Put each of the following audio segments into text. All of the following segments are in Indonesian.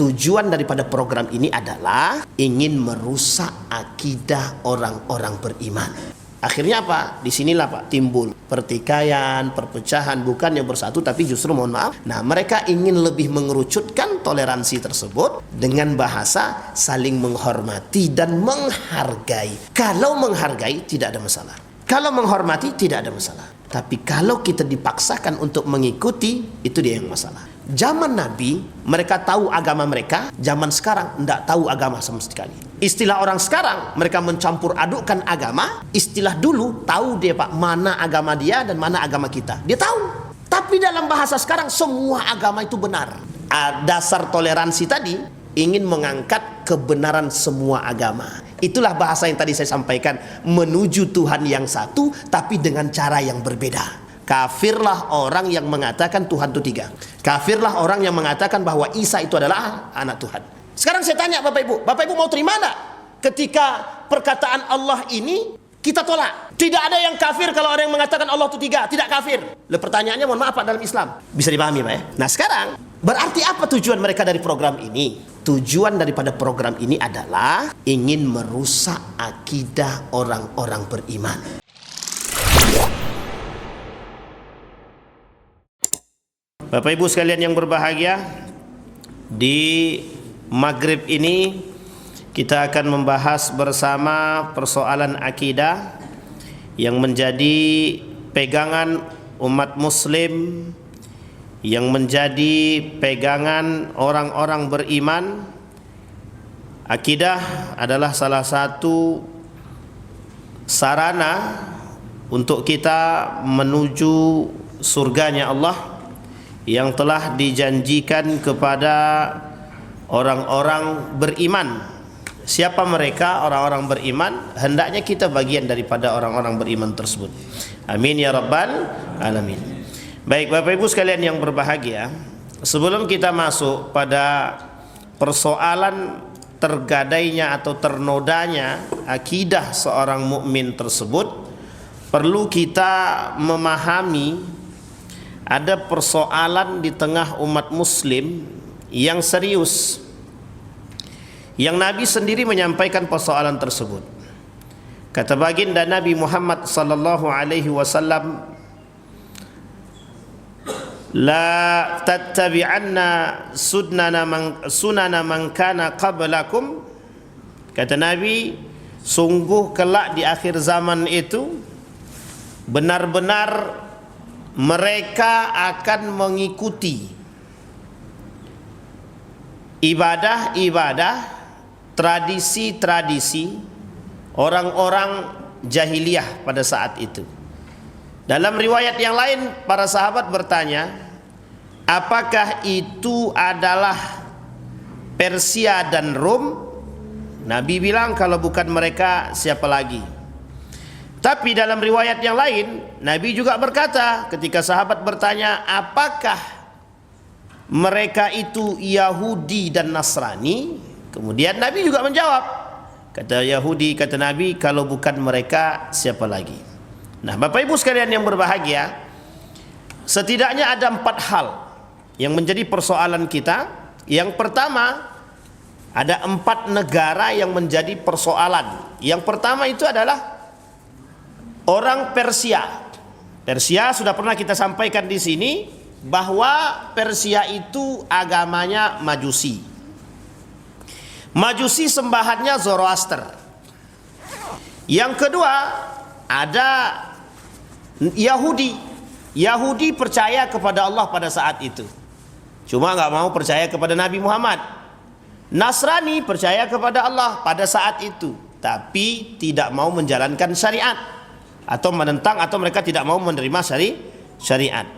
tujuan daripada program ini adalah ingin merusak akidah orang-orang beriman. Akhirnya apa? Disinilah Pak timbul pertikaian, perpecahan, bukan yang bersatu tapi justru mohon maaf. Nah, mereka ingin lebih mengerucutkan toleransi tersebut dengan bahasa saling menghormati dan menghargai. Kalau menghargai tidak ada masalah. Kalau menghormati tidak ada masalah. Tapi kalau kita dipaksakan untuk mengikuti, itu dia yang masalah. Zaman Nabi, mereka tahu agama mereka. Zaman sekarang, tidak tahu agama sama sekali. Istilah orang sekarang, mereka mencampur adukkan agama. Istilah dulu, tahu dia Pak, mana agama dia dan mana agama kita. Dia tahu. Tapi dalam bahasa sekarang, semua agama itu benar. Dasar toleransi tadi, ingin mengangkat kebenaran semua agama. Itulah bahasa yang tadi saya sampaikan, menuju Tuhan yang satu, tapi dengan cara yang berbeda. Kafirlah orang yang mengatakan Tuhan itu tiga. Kafirlah orang yang mengatakan bahwa Isa itu adalah anak Tuhan. Sekarang saya tanya Bapak Ibu mau terima enggak ketika perkataan Allah ini kita tolak? Tidak ada yang kafir kalau orang yang mengatakan Allah itu tiga, tidak kafir. Pertanyaannya mohon maaf Pak, dalam Islam bisa dipahami Pak ya? Nah sekarang berarti apa tujuan mereka dari program ini? Tujuan daripada program ini adalah ingin merusak akidah orang-orang beriman. Bapak Ibu sekalian yang berbahagia, di Maghrib ini kita akan membahas bersama persoalan akidah yang menjadi pegangan umat muslim, yang menjadi pegangan orang-orang beriman. Akidah adalah salah satu sarana untuk kita menuju surganya Allah yang telah dijanjikan kepada orang-orang beriman. Siapa mereka orang-orang beriman? Hendaknya kita bagian daripada orang-orang beriman tersebut. Amin ya rabbal alamin. Baik Bapak Ibu sekalian yang berbahagia, sebelum kita masuk pada persoalan tergadainya atau ternodanya akidah seorang mukmin tersebut, perlu kita memahami ada persoalan di tengah umat muslim yang serius, yang Nabi sendiri menyampaikan persoalan tersebut. Kata baginda Nabi Muhammad sallallahu alaihi wasallam, la tattabi'anna sunana man kana qablakum. Kata Nabi, sungguh kelak di akhir zaman itu benar-benar mereka akan mengikuti ibadah-ibadah, tradisi-tradisi orang-orang jahiliyah pada saat itu. Dalam riwayat yang lain, para sahabat bertanya, apakah itu adalah Persia dan Rom? Nabi bilang, kalau bukan mereka siapa lagi? Tapi dalam riwayat yang lain, Nabi juga berkata ketika sahabat bertanya, apakah mereka itu Yahudi dan Nasrani? Kemudian Nabi juga menjawab, kata Yahudi, kata Nabi, kalau bukan mereka siapa lagi? Nah Bapak Ibu sekalian yang berbahagia, setidaknya ada 4 hal yang menjadi persoalan kita. Yang pertama, ada 4 negara yang menjadi persoalan. Yang pertama itu adalah orang Persia. Persia sudah pernah kita sampaikan di sini bahwa Persia itu agamanya Majusi. Majusi sembahannya Zoroaster. Yang kedua ada Yahudi. Yahudi percaya kepada Allah pada saat itu, cuma nggak mau percaya kepada Nabi Muhammad. Nasrani percaya kepada Allah pada saat itu, tapi tidak mau menjalankan syariat, atau menentang, atau mereka tidak mau menerima syariat.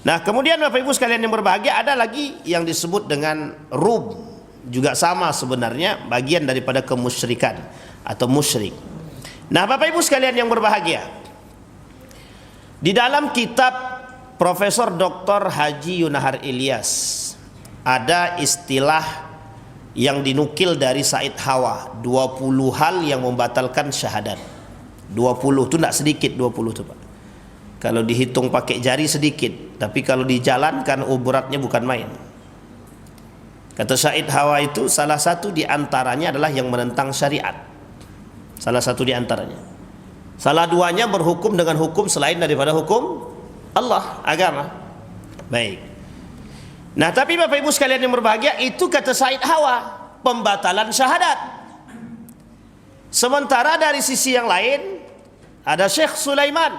Nah kemudian Bapak Ibu sekalian yang berbahagia, ada lagi yang disebut dengan Rum, juga sama sebenarnya, bagian daripada kemusyrikan atau musyrik. Nah Bapak Ibu sekalian yang berbahagia, di dalam kitab Profesor Dr. Haji Yunahar Ilyas ada istilah yang dinukil dari Said Hawa, 20 hal yang membatalkan syahadat. 20 itu tidak sedikit, 20 itu Pak. Kalau dihitung pakai jari sedikit, tapi kalau dijalankan beratnya bukan main. Kata Syahid Hawa itu salah satu di antaranya adalah yang menentang syariat. Salah satu di antaranya. Salah duanya berhukum dengan hukum selain daripada hukum Allah, agama. Baik. Nah, tapi Bapak Ibu sekalian yang berbahagia, itu kata Syahid Hawa, pembatalan syahadat. Sementara dari sisi yang lain, ada Syekh Sulaiman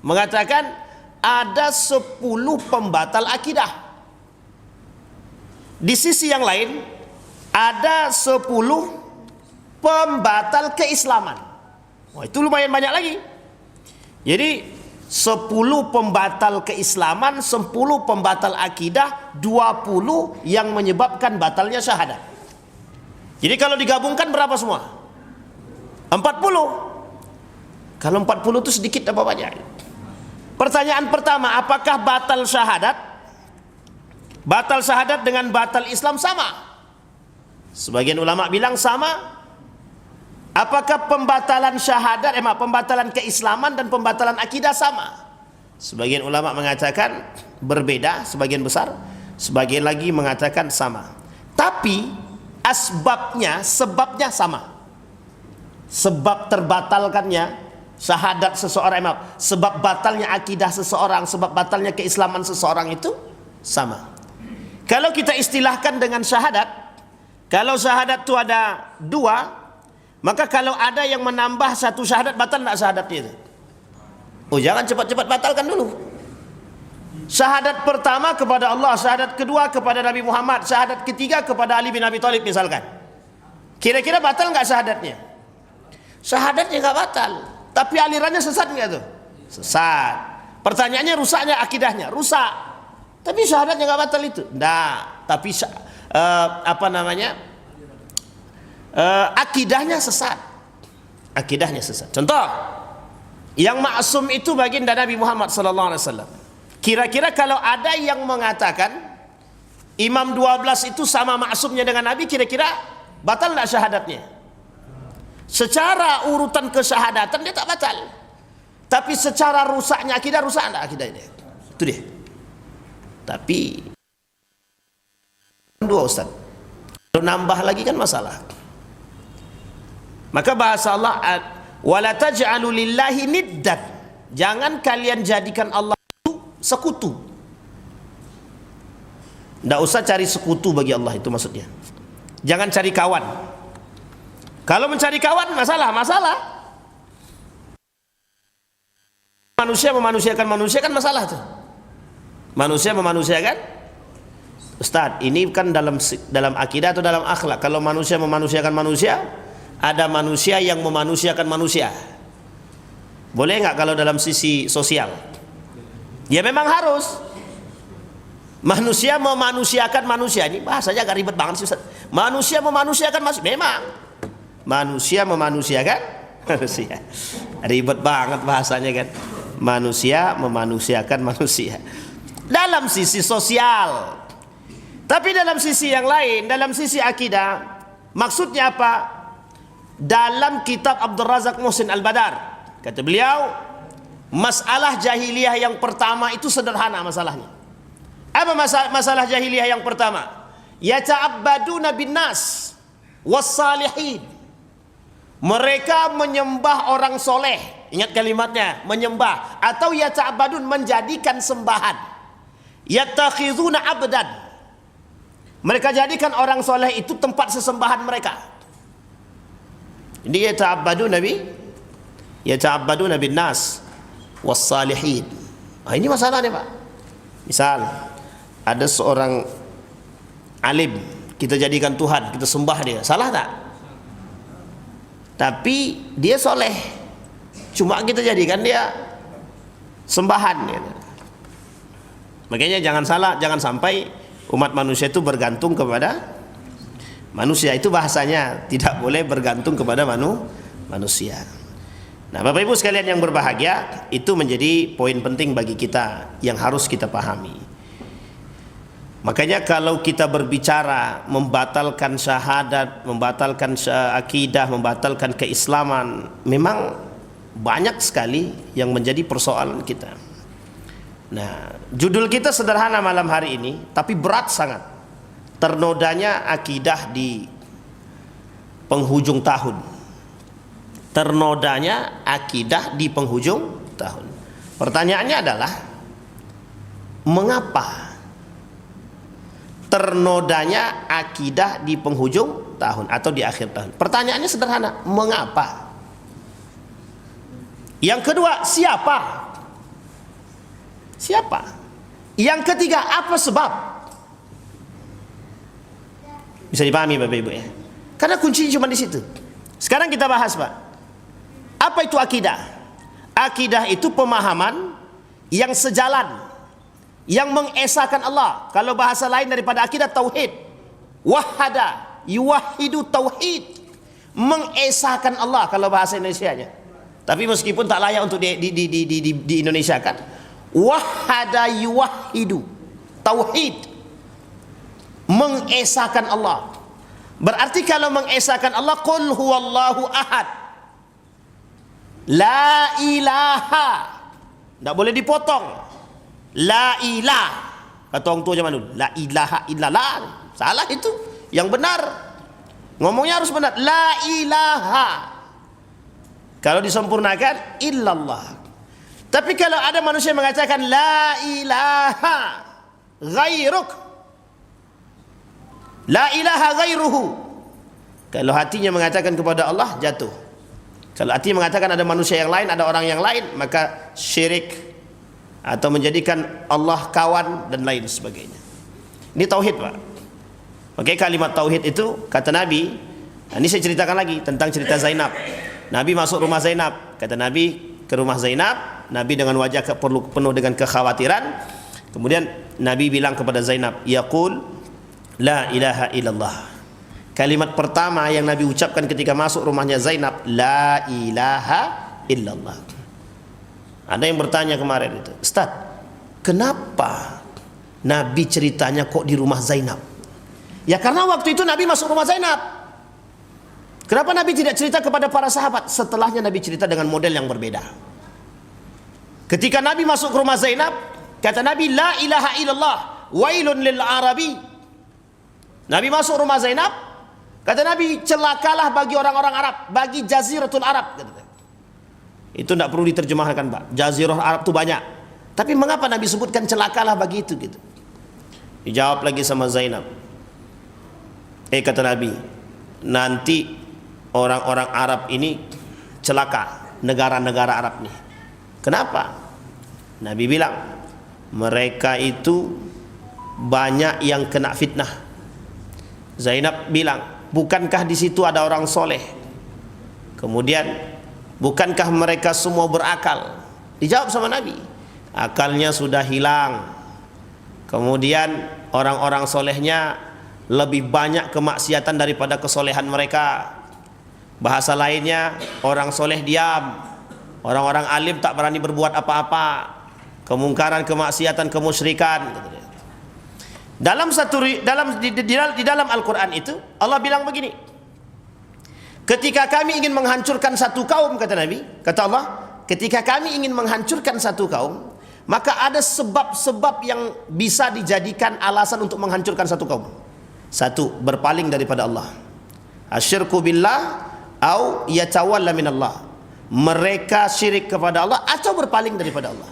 mengatakan ada 10 pembatal akidah. Di sisi yang lain ada 10 pembatal keislaman. Wah, itu lumayan banyak lagi. Jadi 10 pembatal keislaman, 10 pembatal akidah, 20 yang menyebabkan batalnya syahadat. Jadi kalau digabungkan berapa semua? 40. Kalau 40 itu sedikit apa banyak? Pertanyaan pertama, apakah batal syahadat? Batal syahadat dengan batal Islam sama? Sebagian ulama bilang sama. Apakah pembatalan syahadat, pembatalan keislaman dan pembatalan akidah sama? Sebagian ulama mengatakan berbeda, sebagian besar. Sebagian lagi mengatakan sama. Tapi sebabnya sama. Sebab terbatalkannya syahadat seseorang, sebab batalnya akidah seseorang, sebab batalnya keislaman seseorang itu sama. Kalau kita istilahkan dengan syahadat, kalau syahadat itu ada 2, maka kalau ada yang menambah 1 syahadat, batal tidak syahadatnya itu? Oh, jangan cepat-cepat batalkan dulu. Syahadat pertama kepada Allah, syahadat kedua kepada Nabi Muhammad, syahadat ketiga kepada Ali bin Abi Thalib misalkan. Kira-kira batal nggak syahadatnya? Syahadatnya nggak batal, tapi alirannya sesat nggak tuh? Sesat. Pertanyaannya, rusaknya akidahnya? Rusak. Tapi syahadatnya nggak batal itu? Nah, tapi akidahnya sesat. Akidahnya sesat. Contoh, yang maksum itu baginda Nabi Muhammad SAW. Kira-kira kalau ada yang mengatakan Imam 12 itu sama maksumnya dengan Nabi, kira-kira batal nggak syahadatnya? Secara urutan kesyahadatan dia tak batal. Tapi secara rusaknya akidah, rusak enggak akidahnya? Itu dia. Tapi 2 Ustaz, kalau nambah lagi kan masalah. Maka bahasa Allah, wala taj'alu lillahi niddan, jangan kalian jadikan Allah itu sekutu. Tidak usah cari sekutu bagi Allah, itu maksudnya. Jangan cari kawan. Kalau mencari kawan masalah. Manusia memanusiakan manusia kan masalah tuh. Manusia memanusiakan, Ustaz, ini kan dalam akidah atau dalam akhlak. Kalau manusia memanusiakan manusia, ada manusia yang memanusiakan manusia. Boleh nggak kalau dalam sisi sosial? Ya memang harus. Manusia memanusiakan manusia, ini bahasanya agak ribet banget sih Ustaz. Manusia memanusiakan manusia, memang. Manusia memanusiakan manusia. Ribet banget bahasanya kan. Manusia memanusiakan manusia. Dalam sisi sosial. Tapi dalam sisi yang lain, dalam sisi akidah, maksudnya apa? Dalam kitab Abdul Razak Muhsin Al-Badar, kata beliau, masalah jahiliyah yang pertama itu sederhana masalahnya. Apa masalah jahiliyah yang pertama? Yata'abbaduna bin nas was-salihin. Mereka menyembah orang soleh. Ingat kalimatnya, menyembah. Atau yata'abbadun, menjadikan sembahan. Yattakhizuna abdan, mereka jadikan orang soleh itu tempat sesembahan mereka. Ini yata'abbaduna bin nas was-salihin. Ini masalahnya Pak. Misal ada seorang alim, kita jadikan Tuhan, kita sembah dia, salah tak? Tapi dia soleh, cuma kita jadikan dia sembahan gitu. Makanya jangan sampai umat manusia itu bergantung kepada manusia. Itu bahasanya, tidak boleh bergantung kepada manusia. Nah, Bapak Ibu sekalian yang berbahagia, itu menjadi poin penting bagi kita yang harus kita pahami. Makanya kalau kita berbicara membatalkan syahadat, membatalkan akidah, membatalkan keislaman, memang banyak sekali yang menjadi persoalan kita. Nah, judul kita sederhana malam hari ini, tapi berat sangat. ternodanya akidah di penghujung tahun. Ternodanya akidah di penghujung tahun. Pertanyaannya adalah, mengapa ternodanya akidah di penghujung tahun atau di akhir tahun? Pertanyaannya sederhana, mengapa? Yang kedua, siapa? Siapa? Yang ketiga, apa sebab? Bisa dipahami Bapak Ibu ya? Karena kuncinya cuma di situ. Sekarang kita bahas, Pak. Apa itu akidah? Akidah itu pemahaman yang sejalan, yang mengesahkan Allah. Kalau bahasa lain daripada akidah, tauhid. Wahada, yuwahidu tauhid. Mengesahkan Allah kalau bahasa Indonesianya. Tapi meskipun tak layak untuk di Indonesia kan. Wahada yuwahidu tauhid. Mengesahkan Allah. Berarti kalau mengesahkan Allah, qul huwallahu ahad, la ilaha, tidak boleh dipotong. La ilah, kata orang tua zaman dulu, la ilaha illallah, salah itu. Yang benar, ngomongnya harus benar, la ilaha. Kalau disempurnakan, illallah. Tapi kalau ada manusia yang mengatakan la ilaha ghairuk, la ilaha ghairuhu, kalau hatinya mengatakan kepada Allah, jatuh. Kalau hatinya mengatakan ada manusia yang lain, ada orang yang lain, maka syirik atau menjadikan Allah kawan dan lain sebagainya. Ini tauhid, Pak. Oke, kalimat tauhid itu kata Nabi. Ini saya ceritakan lagi tentang cerita Zainab. Nabi masuk rumah Zainab. Kata Nabi ke rumah Zainab, Nabi dengan wajah penuh dengan kekhawatiran. Kemudian Nabi bilang kepada Zainab, yaqul la ilaha illallah. Kalimat pertama yang Nabi ucapkan ketika masuk rumahnya Zainab, la ilaha illallah. Ada yang bertanya kemarin itu, Ustaz, kenapa Nabi ceritanya kok di rumah Zainab? Ya karena waktu itu Nabi masuk rumah Zainab. Kenapa Nabi tidak cerita kepada para sahabat? Setelahnya Nabi cerita dengan model yang berbeda. Ketika Nabi masuk ke rumah Zainab, kata Nabi, la ilaha illallah, wailun lil arabi. Nabi masuk rumah Zainab, kata Nabi, celakalah bagi orang-orang Arab, bagi jaziratul Arab. Itu tidak perlu diterjemahkan, Pak. Jazirah Arab itu banyak. Tapi mengapa Nabi sebutkan celakalah bagi itu gitu? Dijawab lagi sama Zainab. Kata Nabi, nanti orang-orang Arab ini celaka, negara-negara Arab nih. Kenapa? Nabi bilang, mereka itu banyak yang kena fitnah. Zainab bilang, bukankah di situ ada orang soleh? Kemudian, bukankah mereka semua berakal? Dijawab sama Nabi, akalnya sudah hilang. Kemudian orang-orang solehnya lebih banyak kemaksiatan daripada kesolehan mereka. Bahasa lainnya, orang soleh diam, orang-orang alim tak berani berbuat apa-apa. Kemungkaran, kemaksiatan, kemusyrikan. Di dalam Al-Quran itu Allah bilang begini, ketika kami ingin menghancurkan satu kaum, kata Nabi, kata Allah, ketika kami ingin menghancurkan satu kaum, maka ada sebab-sebab yang bisa dijadikan alasan untuk menghancurkan satu kaum. Satu, berpaling daripada Allah. Asyirku billah au yatawalla minallah. Mereka syirik kepada Allah atau berpaling daripada Allah.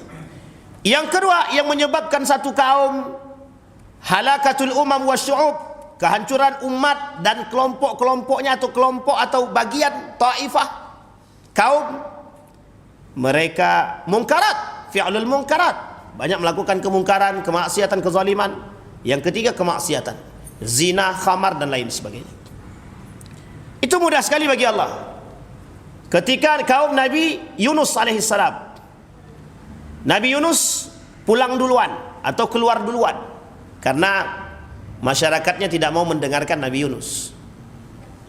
Yang kedua, yang menyebabkan satu kaum halakatul umam wasyu'ub, kehancuran umat dan kelompok-kelompoknya atau kelompok atau bagian taifah kaum, mereka mungkarat, fi'lul mungkarat, banyak melakukan kemungkaran, kemaksiatan, kezaliman. Yang ketiga, kemaksiatan, zina, khamar dan lain sebagainya. Itu mudah sekali bagi Allah. Ketika kaum Nabi Yunus alaihissalam, Nabi Yunus pulang duluan atau keluar duluan karena masyarakatnya tidak mau mendengarkan Nabi Yunus.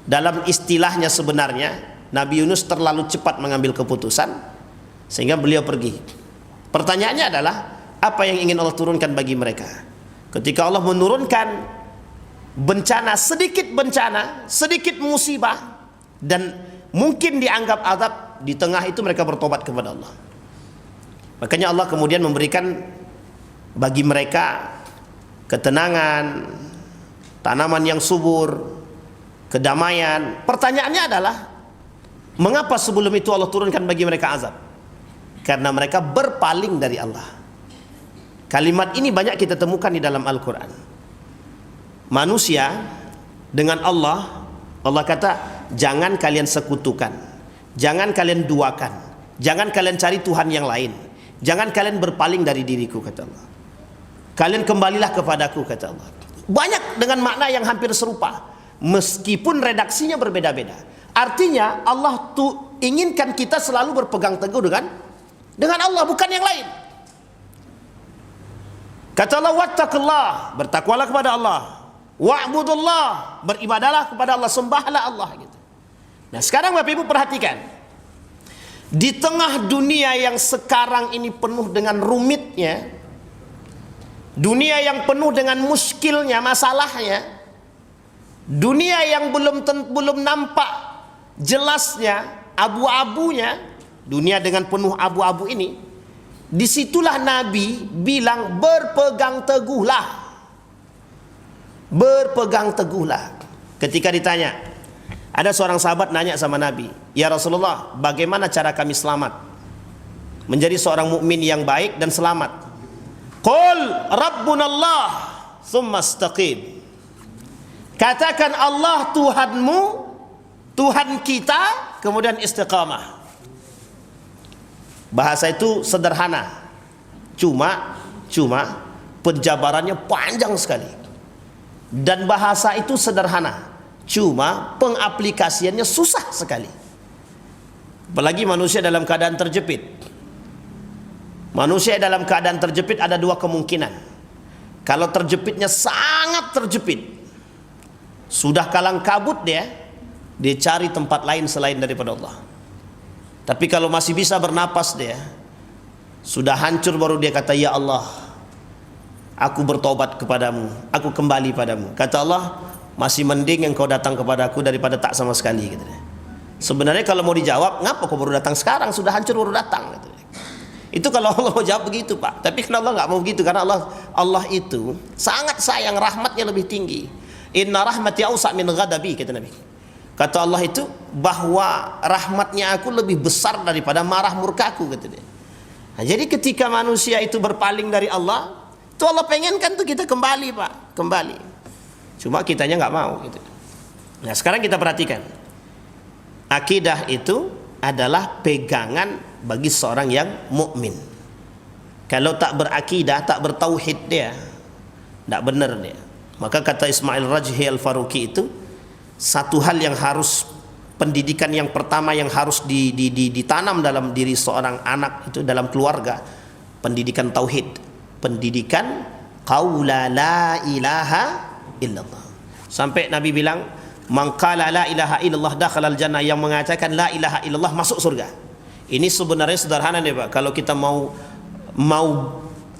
Dalam istilahnya sebenarnya Nabi Yunus terlalu cepat mengambil keputusan sehingga beliau pergi. Pertanyaannya adalah, apa yang ingin Allah turunkan bagi mereka? Ketika Allah menurunkan bencana, sedikit musibah dan mungkin dianggap azab, di tengah itu mereka bertobat kepada Allah. Makanya Allah kemudian memberikan bagi mereka ketenangan, tanaman yang subur, kedamaian. Pertanyaannya adalah, mengapa sebelum itu Allah turunkan bagi mereka azab? Karena mereka berpaling dari Allah. Kalimat ini banyak kita temukan di dalam Al-Quran. Manusia dengan Allah, Allah kata, jangan kalian sekutukan, jangan kalian duakan, jangan kalian cari Tuhan yang lain, jangan kalian berpaling dari diriku, kata Allah. Kalian kembalilah kepadaku, kata Allah. Banyak dengan makna yang hampir serupa, meskipun redaksinya berbeda-beda. Artinya Allah tuh inginkan kita selalu berpegang teguh dengan Allah, bukan yang lain. Kata Allah, wattaqullah, bertakwalah kepada Allah, wa'budullah, beribadalah kepada Allah, sembahlah Allah gitu. Nah, sekarang Bapak Ibu perhatikan, di tengah dunia yang sekarang ini penuh dengan rumitnya, dunia yang penuh dengan muskilnya, masalahnya, dunia yang belum nampak jelasnya, abu-abunya, dunia dengan penuh abu-abu ini, disitulah Nabi bilang berpegang teguhlah. Berpegang teguhlah. Ketika ditanya, ada seorang sahabat nanya sama Nabi, ya Rasulullah, bagaimana cara kami selamat menjadi seorang mukmin yang baik dan selamat? Qul Rabbunallah tsumma istaqim. Katakan Allah Tuhanmu, Tuhan kita, kemudian istiqamah. Bahasa itu sederhana, cuma penjabarannya panjang sekali. Dan bahasa itu sederhana, cuma pengaplikasiannya susah sekali. Apalagi manusia dalam keadaan terjepit. Manusia dalam keadaan terjepit ada dua kemungkinan. Kalau terjepitnya sangat terjepit, sudah kalang kabut dia cari tempat lain selain daripada Allah. Tapi kalau masih bisa bernapas dia, sudah hancur, baru dia kata, ya Allah, aku bertobat kepadamu, aku kembali padamu. Kata Allah, masih mending engkau datang kepadaku daripada tak sama sekali, gitu. Sebenarnya kalau mau dijawab, ngapa kau baru datang sekarang, sudah hancur baru datang, gitu. Itu kalau Allah mau jawab begitu, Pak. Tapi karena Allah nggak mau begitu, karena Allah itu sangat sayang, rahmatnya lebih tinggi. Inna rahmati awsa' min ghadabi, kata Nabi. Kata Allah itu bahwa rahmatnya aku lebih besar daripada marah murkaku, kata dia. Nah, jadi ketika manusia itu berpaling dari Allah, itu Allah pengenkan tuh kita kembali, Pak, kembali. Cuma kitanya nggak mau, gitu. Nah, sekarang kita perhatikan, akidah itu adalah pegangan bagi seorang yang mukmin. Kalau tak berakidah, tak bertauhid dia, tidak benar dia. Maka kata Ismail Rajhi Al-Faruqi itu, satu hal yang harus, pendidikan yang pertama yang harus ditanam dalam diri seorang anak itu, dalam keluarga, pendidikan tauhid, pendidikan qaula la ilaha illallah. Sampai Nabi bilang, man qala la ilaha illallah dakhalal jannah, yang mengatakan la ilaha illallah masuk surga. Ini sebenarnya sederhana nih, Pak. Kalau kita mau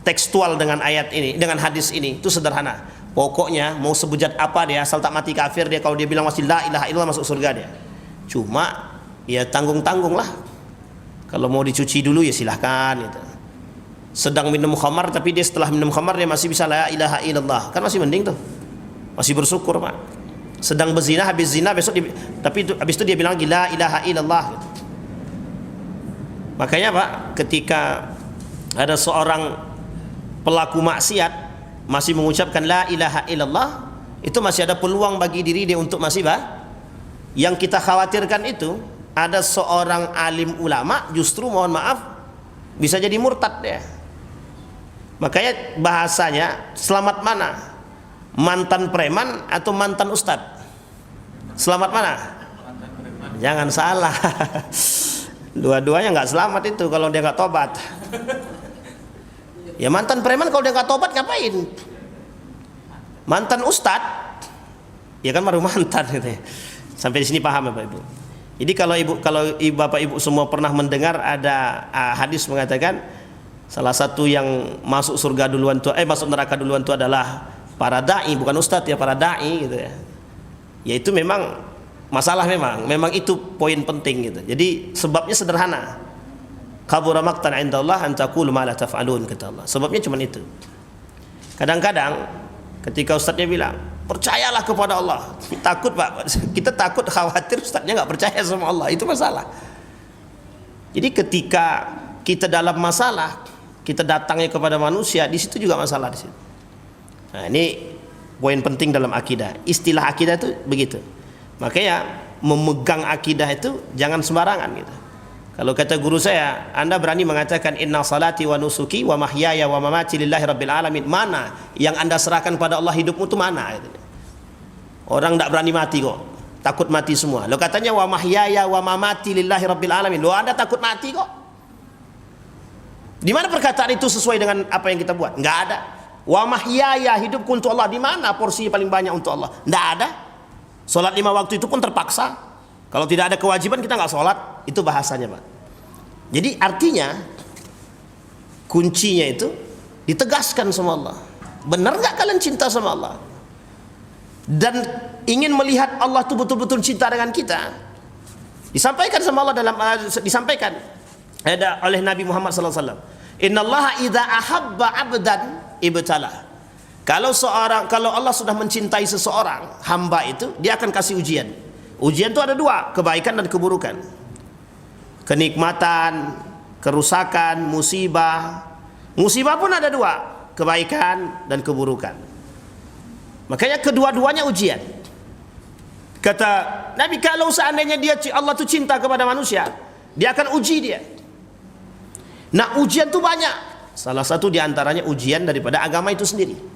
tekstual dengan ayat ini, dengan hadis ini, itu sederhana. Pokoknya mau sebujat apa dia, asal tak mati kafir dia, kalau dia bilang masih la ilaha illallah masuk surga dia. Cuma ya tanggung-tanggung lah. Kalau mau dicuci dulu ya silahkan gitu. Sedang minum khamar, tapi dia setelah minum khamar dia masih bisa la ilaha illallah, kan masih mending tuh, masih bersyukur, Pak. Sedang berzina, habis zina besok tapi itu, habis itu dia bilang la ilaha illallah gitu. Makanya, Pak, ketika ada seorang pelaku maksiat masih mengucapkan la ilaha illallah, itu masih ada peluang bagi diri dia untuk masih, Pak. Yang kita khawatirkan itu ada seorang alim ulama justru, mohon maaf, bisa jadi murtad dia. Makanya bahasanya, selamat mana, mantan preman atau mantan ustad? Selamat mana? Jangan salah. Dua-duanya nggak selamat itu kalau dia nggak tobat. Ya mantan preman kalau dia nggak tobat ngapain? Mantan ustad, ya kan baru mantan gitu ya. Sampai di sini paham ya, Bapak Ibu. Jadi kalau Bapak Ibu semua pernah mendengar ada hadis mengatakan salah satu yang masuk surga duluan tuh, masuk neraka duluan itu adalah para dai, bukan ustad ya, para dai gitu ya. Ya itu memang masalah, memang itu poin penting gitu. Jadi sebabnya sederhana. Kabura maqtan 'indallah an taqulu ma la taf'alun, kata Allah. Sebabnya cuma itu. Kadang-kadang ketika ustadznya bilang Percayalah kepada Allah. Takut Pak, kita takut khawatir ustadznya nggak percaya sama Allah, itu masalah. Jadi ketika kita dalam masalah, kita datangnya kepada manusia, di situ juga masalah di situ. Nah, ini poin penting dalam akidah. Istilah akidah itu begitu. Makanya memegang akidah itu jangan sembarangan gitu. Kalau kata guru saya, Anda berani mengatakan inna salati wa nusuki wa mahyaya wa mamati lillahi rabbil alamin, mana yang Anda serahkan pada Allah hidupmu itu mana gitu. Orang tidak berani mati kok, takut mati semua. Lo katanya wa mahyaya wa mamati lillahi rabbil alamin, lo Anda takut mati kok. Di mana perkataan itu sesuai dengan apa yang kita buat? Enggak ada. Wa mahyaya, hidupku untuk Allah. Di mana porsi paling banyak untuk Allah? Enggak ada. Salat 5 waktu itu pun terpaksa. Kalau tidak ada kewajiban kita nggak sholat, itu bahasanya Pak. Jadi artinya kuncinya itu ditegaskan sama Allah. Benar nggak kalian cinta sama Allah? Dan ingin melihat Allah itu betul-betul cinta dengan kita. Disampaikan sama Allah dalam disampaikan ada oleh Nabi Muhammad SAW. Innallaha idza ahabba abdan ibtalah. Kalau Allah sudah mencintai seseorang, hamba itu dia akan kasih ujian. Ujian itu ada 2, kebaikan dan keburukan. Kenikmatan, kerusakan, musibah. Musibah pun ada 2, kebaikan dan keburukan. Makanya kedua-duanya ujian. Kata Nabi, kalau seandainya Allah itu cinta kepada manusia, dia akan uji dia. Nah, ujian itu banyak. Salah satu diantaranya ujian daripada agama itu sendiri.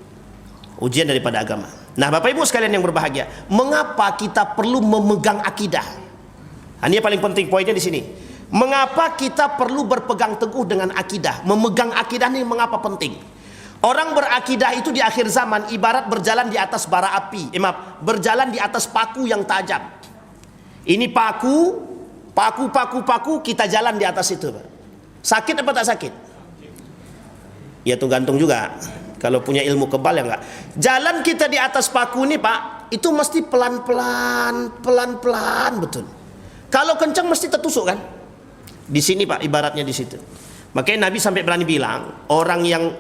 Ujian daripada agama. Nah, Bapak Ibu sekalian yang berbahagia, mengapa kita perlu memegang akidah? Ini yang paling penting poinnya di sini. Mengapa kita perlu berpegang teguh dengan akidah? Memegang akidah ini mengapa penting? Orang berakidah itu di akhir zaman ibarat berjalan di atas bara api. Berjalan di atas paku yang tajam. Ini paku, kita jalan di atas itu, Pak. Sakit apa tak sakit? Ya tergantung juga. Kalau punya ilmu kebal ya enggak. Jalan kita di atas paku ini Pak, itu mesti pelan-pelan betul. Kalau kencang mesti tertusuk kan? Di sini Pak, ibaratnya di situ. Makanya Nabi sampai berani bilang, orang yang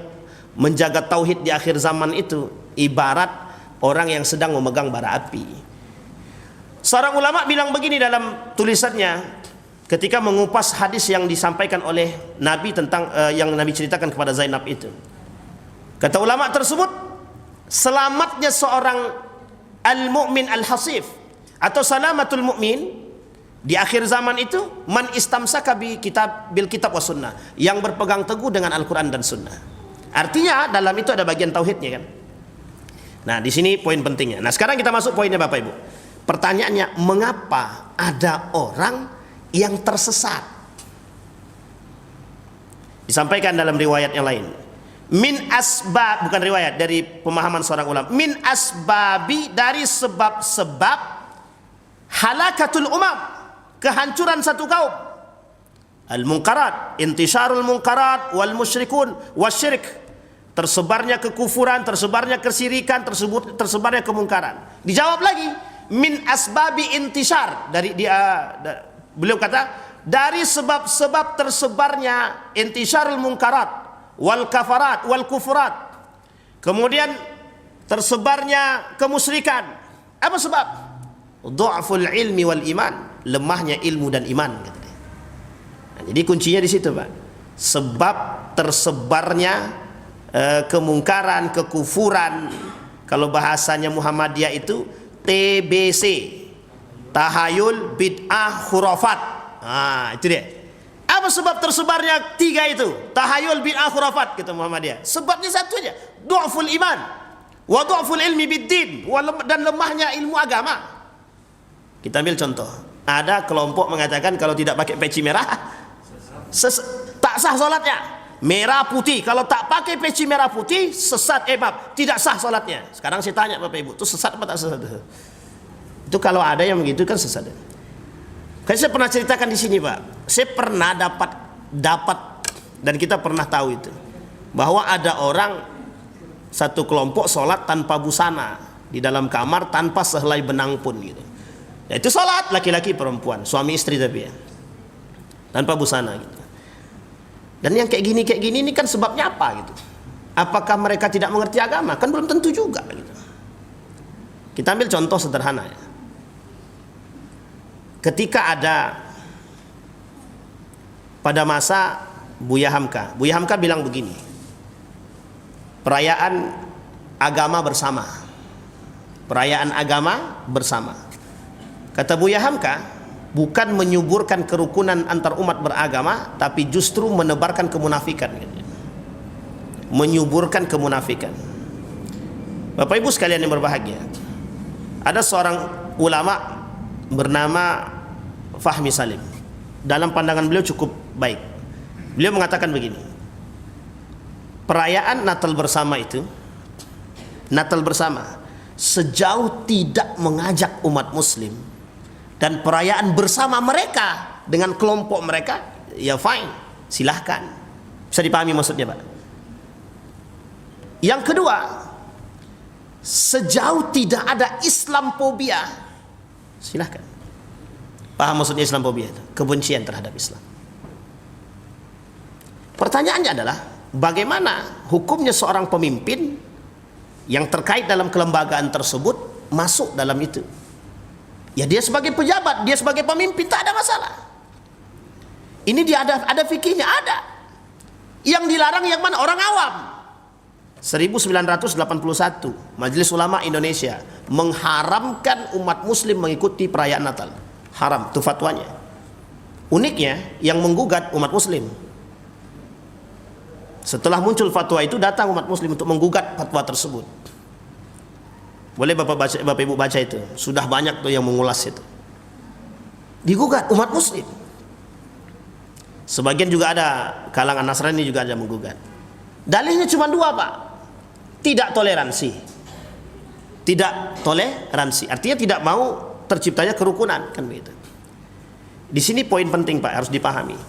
menjaga tauhid di akhir zaman itu ibarat orang yang sedang memegang bara api. Seorang ulama bilang begini dalam tulisannya ketika mengupas hadis yang disampaikan oleh Nabi tentang yang Nabi ceritakan kepada Zainab itu. Kata ulama tersebut, selamatnya seorang al-mu'min al-hasif atau salamatul mu'min di akhir zaman itu man istamsaka bil kitab was sunnah, yang berpegang teguh dengan Al-Qur'an dan sunnah. Artinya dalam itu ada bagian tauhidnya kan. Nah, di sini poin pentingnya. Nah, sekarang kita masuk poinnya Bapak Ibu. Pertanyaannya, mengapa ada orang yang tersesat? Disampaikan dalam riwayat yang lain. Min asbab, bukan riwayat, dari pemahaman seorang ulama. Min asbabi, dari sebab-sebab halakatul umam, kehancuran satu kaum. Al-munkarat, intisharul munkarat wal musyrikun wasyirik, tersebarnya kekufuran, tersebarnya kesirikan, tersebarnya kemungkaran. Dijawab lagi, min asbabi intishar, beliau kata dari sebab-sebab tersebarnya intisharul munkarat wal kafarat wal kufurat, kemudian tersebarnya kemusyrikan. Apa sebab? Dha'ful ilmi wal iman, lemahnya ilmu dan iman, kata dia. Nah, jadi kuncinya di situ Pak. Sebab tersebarnya kemungkaran, kekufuran, kalau bahasanya Muhammadiyah itu TBC, tahayul bid'ah khurafat. Nah, itu dia. Apa sebab tersebarnya 3 itu? Tahayul bid'ah khurafat, kata Muhammadiyah. Sebabnya satu aja, du'ful iman wa du'ful ilmi biddin, dan lemahnya ilmu agama. Kita ambil contoh. Ada kelompok mengatakan kalau tidak pakai peci merah tak sah salatnya. Merah putih, kalau tak pakai peci merah putih sesat, tidak sah salatnya. Sekarang saya tanya Bapak Ibu, itu sesat apa tak sesat? Itu kalau ada yang begitu kan sesat. Kayak saya pernah ceritakan di sini Pak, saya pernah dapat dan kita pernah tahu itu, bahwa ada orang satu kelompok sholat tanpa busana di dalam kamar tanpa sehelai benang pun gitu. Ya, itu sholat laki-laki perempuan, suami istri tapi ya, tanpa busana gitu. Dan yang kayak gini ini kan sebabnya apa gitu? Apakah mereka tidak mengerti agama? Kan belum tentu juga gitu. Kita ambil contoh sederhana ya. Ketika ada pada masa Buya Hamka bilang begini, perayaan agama bersama. Perayaan agama bersama. Kata Buya Hamka, bukan menyuburkan kerukunan antar umat beragama, tapi justru menebarkan kemunafikan. Menyuburkan kemunafikan. Bapak Ibu sekalian yang berbahagia, ada seorang ulama bernama Fahmi Salim. Dalam pandangan beliau cukup baik. Beliau mengatakan begini, perayaan Natal bersama itu, Natal bersama, sejauh tidak mengajak umat muslim dan perayaan bersama mereka dengan kelompok mereka, ya fine, silahkan. Bisa dipahami maksudnya, Pak? Yang kedua, sejauh tidak ada Islamophobia, silahkan. Paham maksudnya Islamophobia itu? Kebencian terhadap Islam. Pertanyaannya adalah, bagaimana hukumnya seorang pemimpin yang terkait dalam kelembagaan tersebut masuk dalam itu? Ya dia sebagai pejabat, dia sebagai pemimpin, tak ada masalah. Ini dia ada fikihnya, ada. Yang dilarang yang mana? Orang awam. 1981 Majelis Ulama Indonesia mengharamkan umat muslim mengikuti perayaan Natal. Haram, itu fatwanya. Uniknya yang menggugat umat muslim. Setelah muncul fatwa itu, datang umat muslim untuk menggugat fatwa tersebut. Boleh Bapak Ibu baca itu. Sudah banyak tuh yang mengulas itu. Digugat umat muslim. Sebagian juga ada kalangan Nasrani juga ada menggugat. Dalihnya cuma dua, Pak. Tidak toleransi. Tidak toleransi. Artinya tidak mau terciptanya kerukunan, kan begitu. Di sini poin penting, Pak, harus dipahami.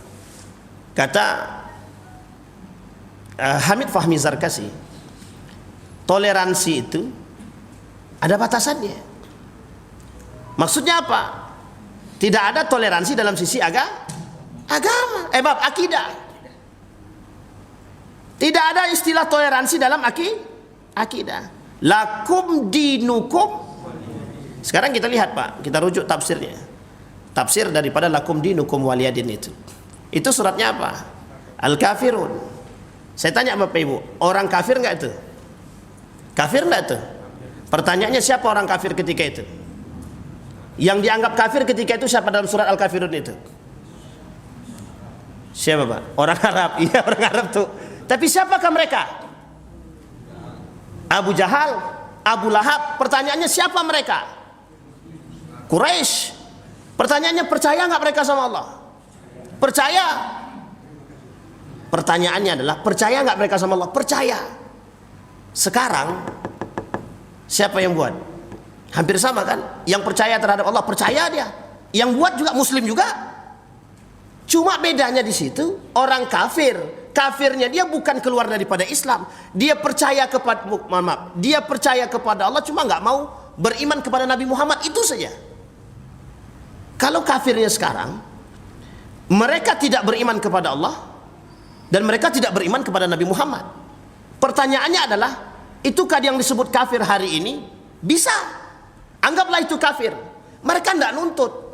Kata Hamid Fahmi Zarkasi, toleransi itu ada batasannya. Maksudnya apa? Tidak ada toleransi dalam sisi agama, akidah. Tidak ada istilah toleransi dalam akidah. Lakum dinukum. Sekarang kita lihat, Pak, kita rujuk tafsirnya. Tafsir daripada lakum dinukum waliyadin itu. Itu suratnya apa? Al-Kafirun. Saya tanya Bapak Ibu, orang kafir enggak itu? Kafir enggak itu? Pertanyaannya, siapa orang kafir ketika itu? Yang dianggap kafir ketika itu siapa dalam surat Al-Kafirun itu? Siapa, Pak? Orang Arab. Iya, orang Arab tuh. Tapi siapakah mereka? Abu Jahal, Abu Lahab. Pertanyaannya, siapa mereka? Quraisy. Pertanyaannya, percaya enggak mereka sama Allah? Percaya. Pertanyaannya adalah, percaya nggak mereka sama Allah? Percaya. Sekarang siapa yang buat? Hampir sama kan? Yang percaya terhadap Allah, percaya dia. Yang buat juga muslim juga. Cuma bedanya di situ, orang kafir, kafirnya dia bukan keluar daripada Islam. Dia percaya kepada dia percaya kepada Allah, cuma nggak mau beriman kepada Nabi Muhammad, itu saja. Kalau kafirnya sekarang, mereka tidak beriman kepada Allah dan mereka tidak beriman kepada Nabi Muhammad. Pertanyaannya adalah, itukah yang disebut kafir hari ini? Bisa. Anggaplah itu kafir. Mereka tidak nuntut.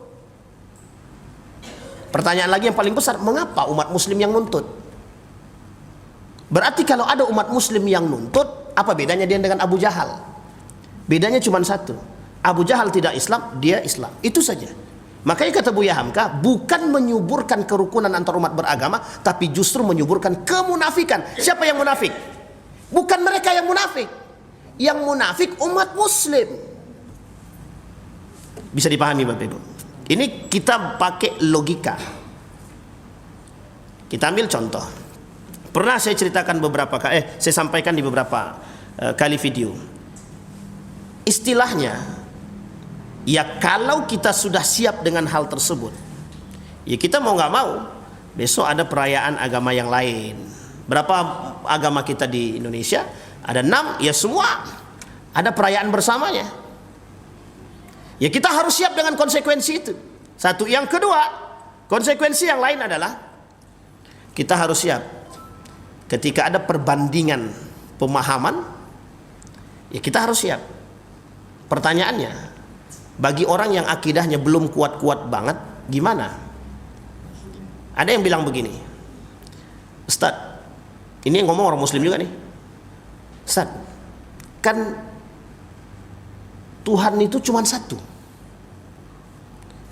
Pertanyaan lagi yang paling besar, mengapa umat muslim yang nuntut? Berarti kalau ada umat muslim yang nuntut, apa bedanya dia dengan Abu Jahal? Bedanya cuma satu. Abu Jahal tidak Islam, dia Islam. Itu saja. Makanya kata Buya Hamka, bukan menyuburkan kerukunan antar umat beragama, tapi justru menyuburkan kemunafikan. Siapa yang munafik? Bukan mereka yang munafik. Yang munafik umat muslim. Bisa dipahami Bapak Ibu? Ini kita pakai logika. Kita ambil contoh. Pernah saya ceritakan saya sampaikan di beberapa kali video. Istilahnya, ya kalau kita sudah siap dengan hal tersebut, ya kita mau nggak mau, besok ada perayaan agama yang lain. Berapa agama kita di Indonesia? Ada 6, ya semua ada perayaan bersamanya. Ya kita harus siap dengan konsekuensi itu. Satu. Yang kedua, konsekuensi yang lain adalah kita harus siap ketika ada perbandingan pemahaman, ya kita harus siap. Pertanyaannya, bagi orang yang akidahnya belum kuat-kuat banget, gimana? Ada yang bilang begini, Ustaz, ini yang ngomong orang muslim juga nih, Ustaz, kan Tuhan itu cuma satu.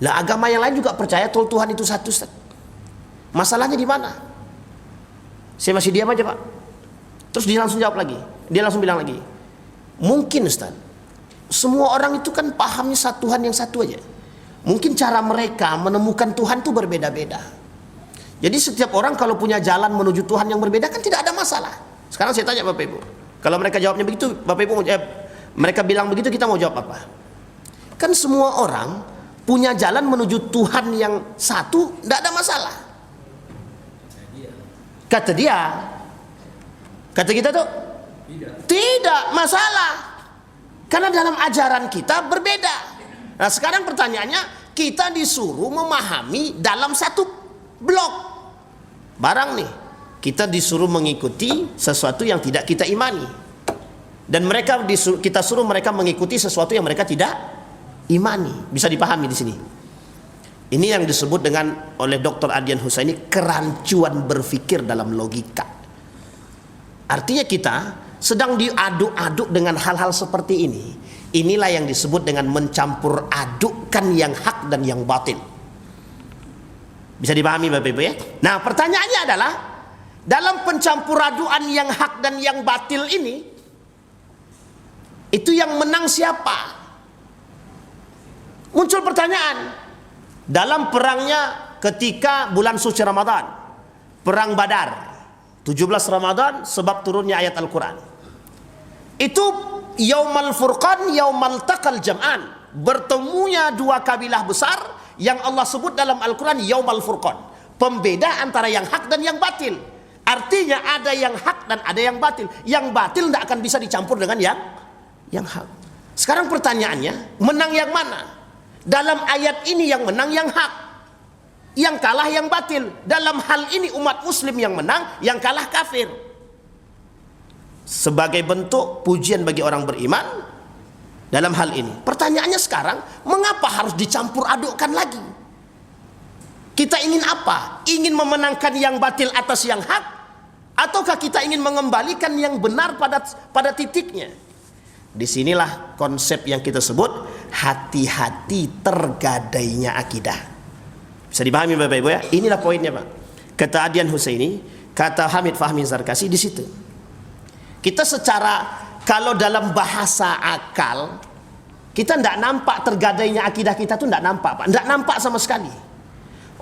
Lah agama yang lain juga percaya Tuhan itu satu, Ustaz. Masalahnya di mana? Saya masih diam aja, Pak. Terus dia langsung jawab lagi. Dia langsung bilang lagi, mungkin Ustaz, semua orang itu kan pahamnya satu Tuhan yang satu aja. Mungkin cara mereka menemukan Tuhan itu berbeda-beda. Jadi setiap orang kalau punya jalan menuju Tuhan yang berbeda kan tidak ada masalah. Sekarang saya tanya Bapak Ibu, kalau mereka jawabnya begitu, Bapak Ibu mereka bilang begitu, kita mau jawab apa? Kan semua orang punya jalan menuju Tuhan yang satu, tidak ada masalah. Kata dia, kata kita tuh tidak masalah. Karena dalam ajaran kita berbeda. Nah sekarang pertanyaannya, kita disuruh memahami dalam satu blok barang nih. Kita disuruh mengikuti sesuatu yang tidak kita imani. Dan mereka kita suruh mereka mengikuti sesuatu yang mereka tidak imani. Bisa dipahami di sini. Ini yang disebut dengan oleh Dr. Adyan Husaini kerancuan berpikir dalam logika. Artinya kita sedang diaduk-aduk dengan hal-hal seperti ini. Inilah yang disebut dengan mencampur adukkan yang hak dan yang batil. Bisa dipahami Bapak Ibu ya? Nah pertanyaannya adalah, dalam pencampur aduan yang hak dan yang batil ini, itu yang menang siapa? Muncul pertanyaan. Dalam perangnya ketika bulan suci Ramadan, perang Badar, 17 Ramadan, sebab turunnya ayat Al-Quran. Itu Yaumal Furqan, Yaumal Taqal Jam'an, bertemunya dua kabilah besar yang Allah sebut dalam Al-Quran Yaumal Furqan, pembeda antara yang hak dan yang batil. Artinya ada yang hak dan ada yang batil. Yang batil tidak akan bisa dicampur dengan yang hak. Sekarang pertanyaannya, menang yang mana? Dalam ayat ini yang menang yang hak, yang kalah yang batil. Dalam hal ini umat muslim yang menang, yang kalah kafir. Sebagai bentuk pujian bagi orang beriman dalam hal ini. Pertanyaannya sekarang, mengapa harus dicampur adukkan lagi? Kita ingin apa? Ingin memenangkan yang batil atas yang hak? Ataukah kita ingin mengembalikan yang benar pada titiknya? Disinilah konsep yang kita sebut hati-hati tergadainya akidah. Bisa dipahami Bapak Ibu ya? Inilah poinnya Pak. Kata Adyan Husaini, kata Hamid Fahmi Zarkasi di situ. Kita secara, kalau dalam bahasa akal, kita tidak nampak tergadainya akidah kita tuh tidak nampak Pak. Tidak nampak sama sekali.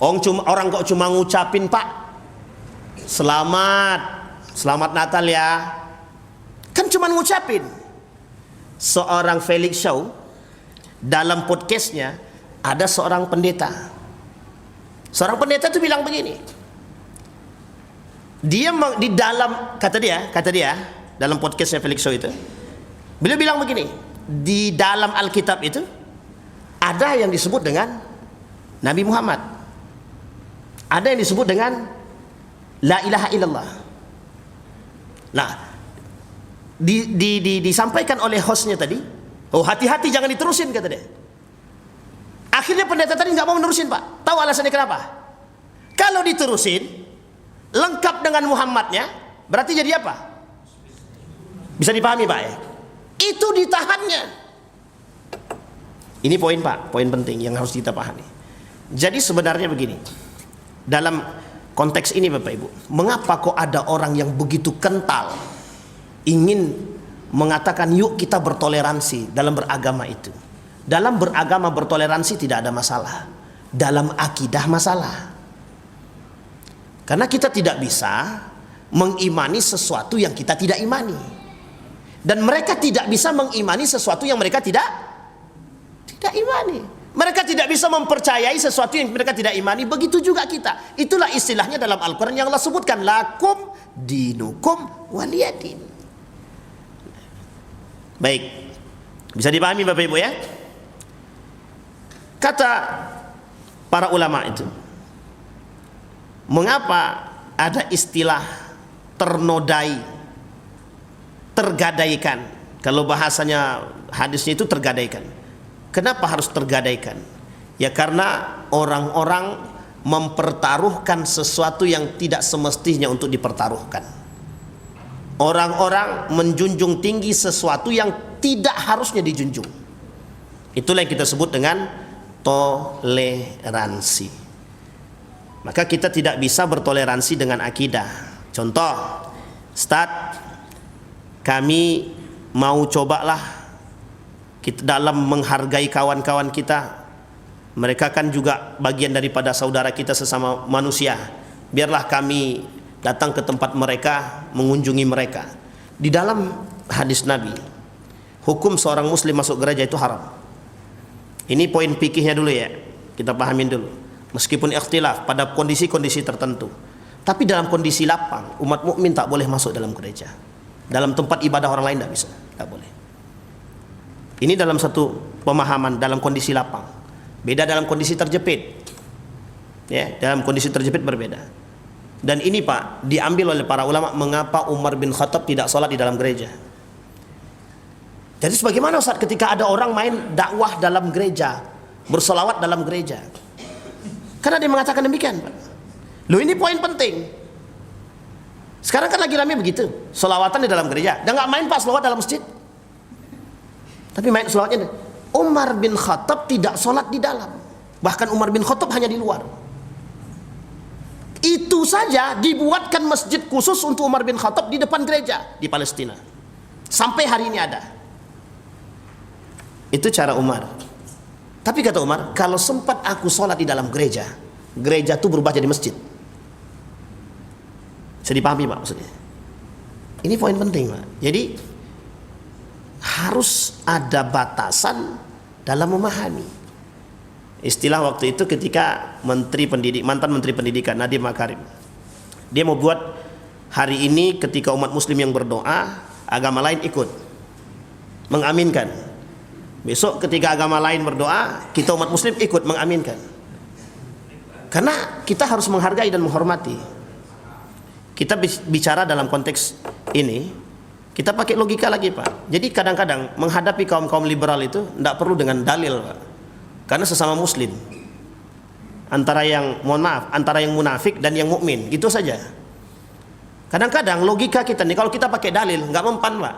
Orang kok cuma ngucapin Pak, selamat Natal ya, kan cuma ngucapin. Seorang Felix Shaw dalam podcastnya ada seorang pendeta. Seorang pendeta itu bilang begini. Dia di dalam kata dia dalam podcastnya Felix Shaw itu, beliau bilang begini, di dalam Alkitab itu ada yang disebut dengan Nabi Muhammad, ada yang disebut dengan La ilaha illallah. Nah, disampaikan oleh hostnya tadi, oh hati-hati jangan diterusin kata dia. Akhirnya pendeta tadi nggak mau menerusin Pak. Tahu alasannya kenapa? Kalau diterusin lengkap dengan Muhammadnya, berarti jadi apa? Bisa dipahami Pak ya? Itu ditahannya. Ini poin Pak, poin penting yang harus kita pahami. Jadi sebenarnya begini, dalam konteks ini Bapak Ibu, mengapa kok ada orang yang begitu kental ingin mengatakan yuk kita bertoleransi dalam beragama itu. Dalam beragama bertoleransi tidak ada masalah. Dalam akidah masalah. Karena kita tidak bisa mengimani sesuatu yang kita tidak imani. Dan mereka tidak bisa mengimani sesuatu yang mereka tidak imani. Mereka tidak bisa mempercayai sesuatu yang mereka tidak imani. Begitu juga kita. Itulah istilahnya dalam Al-Quran yang Allah sebutkan, lakum dinukum waliyadin. Baik, bisa dipahami Bapak Ibu ya? Kata para ulama itu, mengapa ada istilah ternodai, tergadaikan? Kalau bahasanya hadisnya itu tergadaikan. Kenapa harus tergadaikan? Ya karena orang-orang mempertaruhkan sesuatu yang tidak semestinya untuk dipertaruhkan. Orang-orang menjunjung tinggi sesuatu yang tidak harusnya dijunjung. Itulah yang kita sebut dengan toleransi. Maka kita tidak bisa bertoleransi dengan akidah. Contoh, Ustaz, kami mau cobalah kita dalam menghargai kawan-kawan kita. Mereka kan juga bagian daripada saudara kita sesama manusia. Biarlah kami datang ke tempat mereka, mengunjungi mereka. Di dalam hadis Nabi, hukum seorang muslim masuk gereja itu haram. Ini poin fikihnya dulu ya, kita pahamin dulu. Meskipun ikhtilaf pada kondisi-kondisi tertentu, tapi dalam kondisi lapang, umat mukmin tak boleh masuk dalam gereja. Dalam tempat ibadah orang lain tak bisa, tak boleh. Ini dalam satu pemahaman dalam kondisi lapang. Beda dalam kondisi terjepit. Ya, dalam kondisi terjepit berbeda. Dan ini Pak, diambil oleh para ulama mengapa Umar bin Khattab tidak sholat di dalam gereja. Jadi sebagaimana Ustaz ketika ada orang main dakwah dalam gereja, bersolawat dalam gereja. Karena dia mengatakan demikian Pak. Loh ini poin penting. Sekarang kan lagi rame begitu, solawatan di dalam gereja. Dan nggak main Pak solawat dalam masjid. Tapi main solawatnya. Umar bin Khattab tidak sholat di dalam. Bahkan Umar bin Khattab hanya di luar. Itu saja dibuatkan masjid khusus untuk Umar bin Khattab di depan gereja di Palestina. Sampai hari ini ada. Itu cara Umar. Tapi kata Umar, kalau sempat aku sholat di dalam gereja, gereja itu berubah jadi masjid. Bisa dipahami Pak maksudnya? Ini poin penting Pak. Jadi harus ada batasan dalam memahami. Istilah waktu itu ketika mantan Menteri Pendidikan Nadiem Makarim, dia mau buat hari ini ketika umat muslim yang berdoa, agama lain ikut mengaminkan. Besok ketika agama lain berdoa, kita umat muslim ikut mengaminkan. Karena kita harus menghargai dan menghormati. Kita bicara dalam konteks ini, kita pakai logika lagi Pak. Jadi kadang-kadang menghadapi kaum-kaum liberal itu tidak perlu dengan dalil Pak. Karena sesama muslim. Antara yang, mohon maaf, antara yang munafik dan yang mukmin, gitu saja. Kadang-kadang logika kita nih, kalau kita pakai dalil nggak mempan Pak.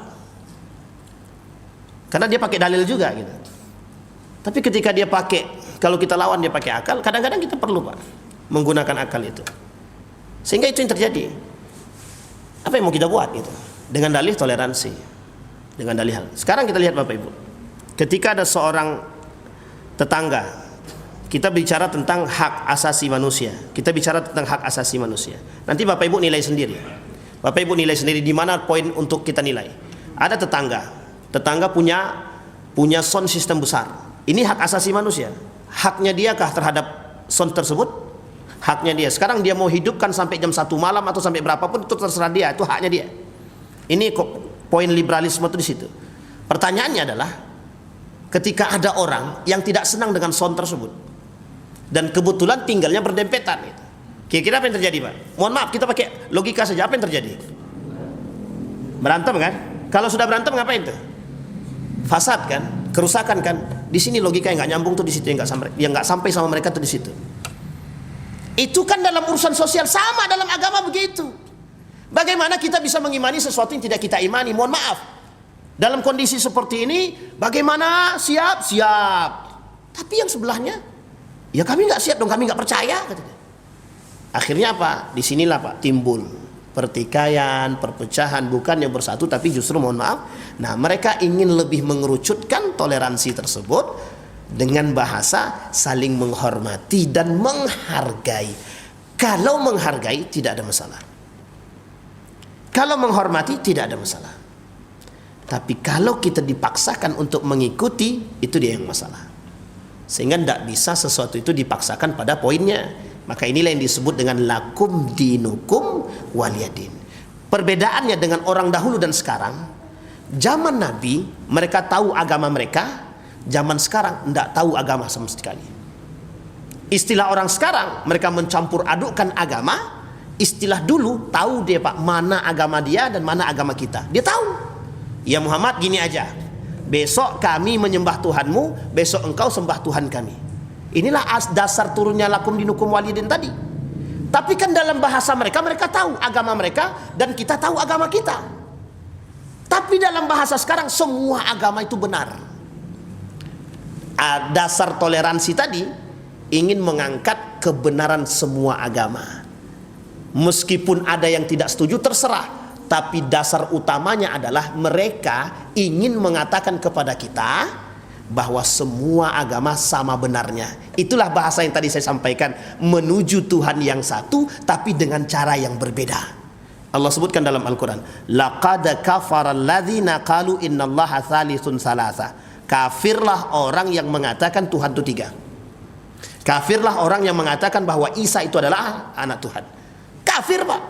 Karena dia pakai dalil juga gitu. Tapi ketika dia pakai, kalau kita lawan dia pakai akal, kadang-kadang kita perlu Pak menggunakan akal itu. Sehingga itu yang terjadi. Apa yang mau kita buat gitu? Dengan dalih toleransi, dengan dalih hal. Sekarang kita lihat Bapak Ibu, ketika ada seorang tetangga, kita bicara tentang hak asasi manusia. Kita bicara tentang hak asasi manusia. Nanti Bapak Ibu nilai sendiri. Bapak Ibu nilai sendiri di mana poin untuk kita nilai. Ada tetangga punya sound system besar. Ini hak asasi manusia. Haknya diakah terhadap sound tersebut? Haknya dia. Sekarang dia mau hidupkan sampai jam 1 malam atau sampai berapapun itu terserah dia, itu haknya dia. Ini poin liberalisme itu di situ. Pertanyaannya adalah, ketika ada orang yang tidak senang dengan sound tersebut dan kebetulan tinggalnya berdempetan gitu. Kira-kira apa yang terjadi Pak? Mohon maaf, kita pakai logika saja. Apa yang terjadi? Berantem kan? Kalau sudah berantem ngapain tuh? Fasad kan? Kerusakan kan? Di sini logika yang nggak nyambung tuh di situ, yang nggak sampai sama mereka tuh di situ. Itu kan dalam urusan sosial, sama dalam agama begitu. Bagaimana kita bisa mengimani sesuatu yang tidak kita imani? Mohon maaf. Dalam kondisi seperti ini, bagaimana? Siap. Tapi yang sebelahnya, ya kami nggak siap dong, kami nggak percaya. Akhirnya apa? Disinilah Pak timbul pertikaian, perpecahan, bukan yang bersatu, tapi justru mohon maaf. Nah, mereka ingin lebih mengerucutkan toleransi tersebut dengan bahasa saling menghormati dan menghargai. Kalau menghargai tidak ada masalah. Kalau menghormati tidak ada masalah. Tapi kalau kita dipaksakan untuk mengikuti, itu dia yang masalah. Sehingga tidak bisa sesuatu itu dipaksakan pada poinnya. Maka inilah yang disebut dengan lakum dinukum waliyadin. Perbedaannya dengan orang dahulu dan sekarang, zaman Nabi mereka tahu agama mereka, zaman sekarang tidak tahu agama sama sekali. Istilah orang sekarang mereka mencampur adukkan agama. Istilah dulu tahu dia Pak mana agama dia dan mana agama kita. Dia tahu. Ya Muhammad gini aja. besok kami menyembah Tuhanmu, besok engkau sembah Tuhan kami. Inilah dasar turunnya lakum dinukum walidin tadi. Tapi kan dalam bahasa mereka, mereka tahu agama mereka dan kita tahu agama kita. Tapi dalam bahasa sekarang semua agama itu benar. Dasar toleransi tadi ingin mengangkat kebenaran semua agama. Meskipun ada yang tidak setuju, terserah. Tapi dasar utamanya adalah mereka ingin mengatakan kepada kita bahwa semua agama sama benarnya. Itulah bahasa yang tadi saya sampaikan, menuju Tuhan yang satu tapi dengan cara yang berbeda. Allah sebutkan dalam Al-Quran, laqad kafara alladzina qalu innallaha tsalitsun tsalatsa. Kafirlah orang yang mengatakan Tuhan itu tiga. Kafirlah orang yang mengatakan bahwa Isa itu adalah anak Tuhan. Kafir, Pak.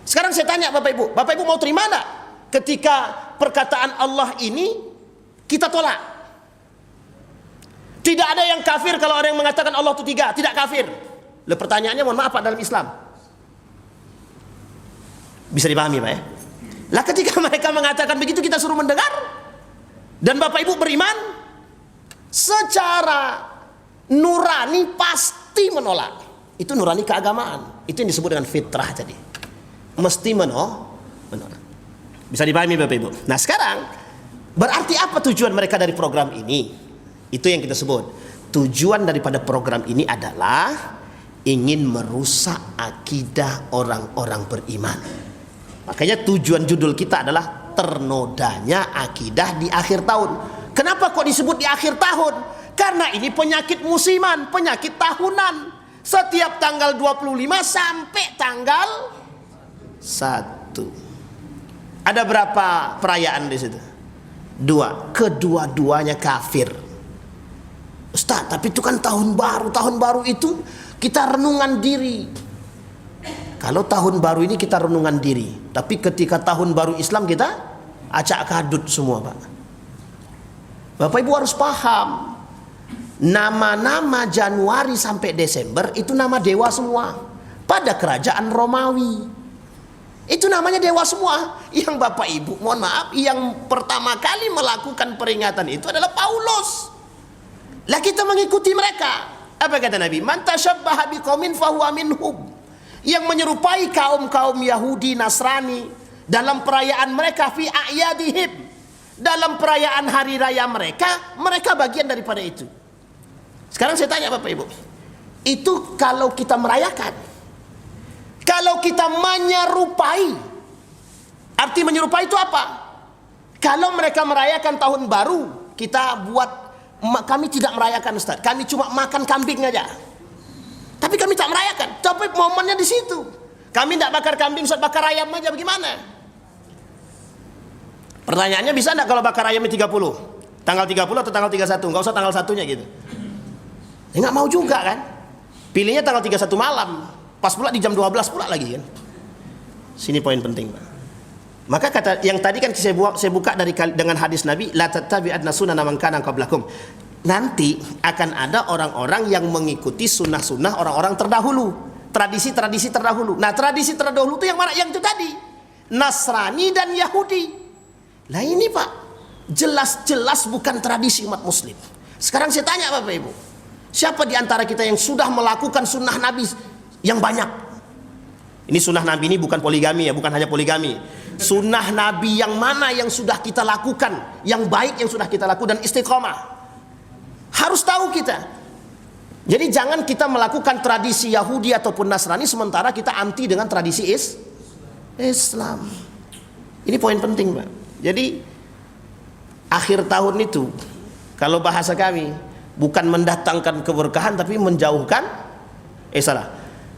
Sekarang saya tanya Bapak Ibu mau terima enggak ketika perkataan Allah ini kita tolak? Tidak ada yang kafir kalau orang yang mengatakan Allah itu tiga, tidak kafir. Lalu pertanyaannya, mohon maaf Pak, dalam Islam bisa dipahami Pak ya? Lah ketika mereka mengatakan begitu, kita suruh mendengar dan Bapak Ibu beriman, secara nurani pasti menolak. Itu nurani keagamaan. Itu yang disebut dengan fitrah tadi. Mesti menolak. Bisa dipahami Bapak Ibu? Nah sekarang, berarti apa tujuan mereka dari program ini? Itu yang kita sebut. Tujuan daripada program ini adalah ingin merusak akidah orang-orang beriman. Makanya tujuan judul kita adalah ternodanya akidah di akhir tahun. Kenapa kok disebut di akhir tahun? Karena ini penyakit musiman, penyakit tahunan. Setiap tanggal 25 sampai tanggal 1. Ada berapa perayaan di situ? 2. Kedua-duanya kafir. Ustaz, tapi itu kan tahun baru. Tahun baru itu kita renungan diri. Kalau tahun baru ini kita renungan diri, tapi ketika tahun baru Islam kita acak kadut semua, Pak. Bapak Ibu harus paham, nama-nama Januari sampai Desember itu nama dewa semua. Pada kerajaan Romawi itu namanya dewa semua. Yang Bapak Ibu, mohon maaf, yang pertama kali melakukan peringatan itu adalah Paulus. Lah kita mengikuti mereka. Apa kata Nabi? Man tasyabbaha biqaumin fahuwa minhum. Yang menyerupai kaum-kaum Yahudi, Nasrani dalam perayaan mereka, fi a'yadihim, dalam perayaan hari raya mereka, mereka bagian daripada itu. Sekarang saya tanya Bapak Ibu, itu kalau kita merayakan, kalau kita menyerupai, arti menyerupai itu apa? Kalau mereka merayakan tahun baru, kita buat, kami tidak merayakan Ustaz, kami cuma makan kambing aja. Tapi kami tak merayakan, tapi momennya di situ. Kami tidak bakar kambing, Ustaz, bakar ayam aja, bagaimana? Pertanyaannya, bisa enggak kalau bakar ayamnya 30? Tanggal 30 atau tanggal 31? Enggak usah tanggal satunya gitu. Ya enggak mau juga kan? Pilihnya tanggal 31 malam. Pas pula di jam 12 pula lagi kan. Sini poin penting, Pak. Maka kata yang tadi kan saya buka dengan hadis Nabi, la tattabi'anna sunana man kana qablakum. Nanti akan ada orang-orang yang mengikuti sunnah-sunnah orang-orang terdahulu, tradisi-tradisi terdahulu. Nah, tradisi terdahulu itu yang mana? Yang itu tadi, Nasrani dan Yahudi. Nah ini Pak, jelas-jelas bukan tradisi umat Muslim. Sekarang saya tanya Bapak Ibu, siapa di antara kita yang sudah melakukan sunnah Nabi yang banyak? Ini sunnah Nabi ini bukan poligami ya, bukan hanya poligami. Sunnah Nabi yang mana yang sudah kita lakukan, yang baik yang sudah kita lakukan dan istiqomah. Harus tahu kita. Jadi jangan kita melakukan tradisi Yahudi ataupun Nasrani sementara kita anti dengan tradisi Islam. Ini poin penting, Pak. Jadi akhir tahun itu, kalau bahasa kami, bukan mendatangkan keberkahan tapi menjauhkan,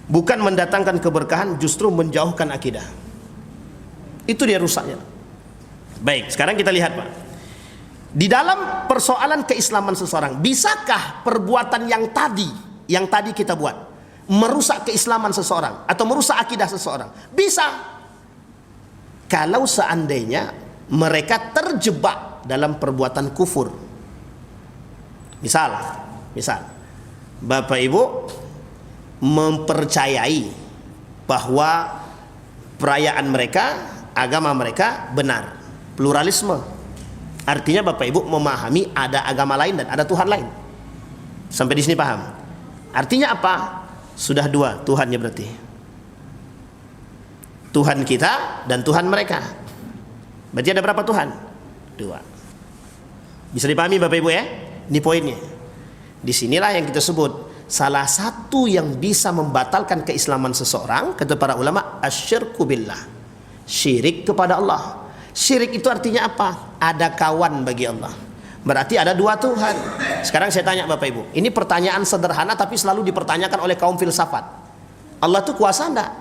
bukan mendatangkan keberkahan, justru menjauhkan akidah. Itu dia rusaknya. Baik, sekarang kita lihat Pak, di dalam persoalan keislaman seseorang, bisakah perbuatan yang tadi kita buat merusak keislaman seseorang atau merusak akidah seseorang? Bisa, kalau seandainya mereka terjebak dalam perbuatan kufur. Misal Bapak Ibu mempercayai bahwa perayaan mereka, agama mereka benar, pluralisme. Artinya Bapak Ibu memahami ada agama lain dan ada Tuhan lain. Sampai di sini paham? Artinya apa? Sudah dua Tuhannya berarti. Tuhan kita dan Tuhan mereka. Berarti ada berapa Tuhan? Dua. Bisa dipahami Bapak Ibu ya? Ini poinnya. Disinilah yang kita sebut salah satu yang bisa membatalkan keislaman seseorang, kata para ulama, asyirku billah, syirik kepada Allah. Syirik itu artinya apa? Ada kawan bagi Allah. Berarti ada dua Tuhan. Sekarang saya tanya Bapak Ibu, ini pertanyaan sederhana tapi selalu dipertanyakan oleh kaum filsafat. Allah itu kuasa enggak?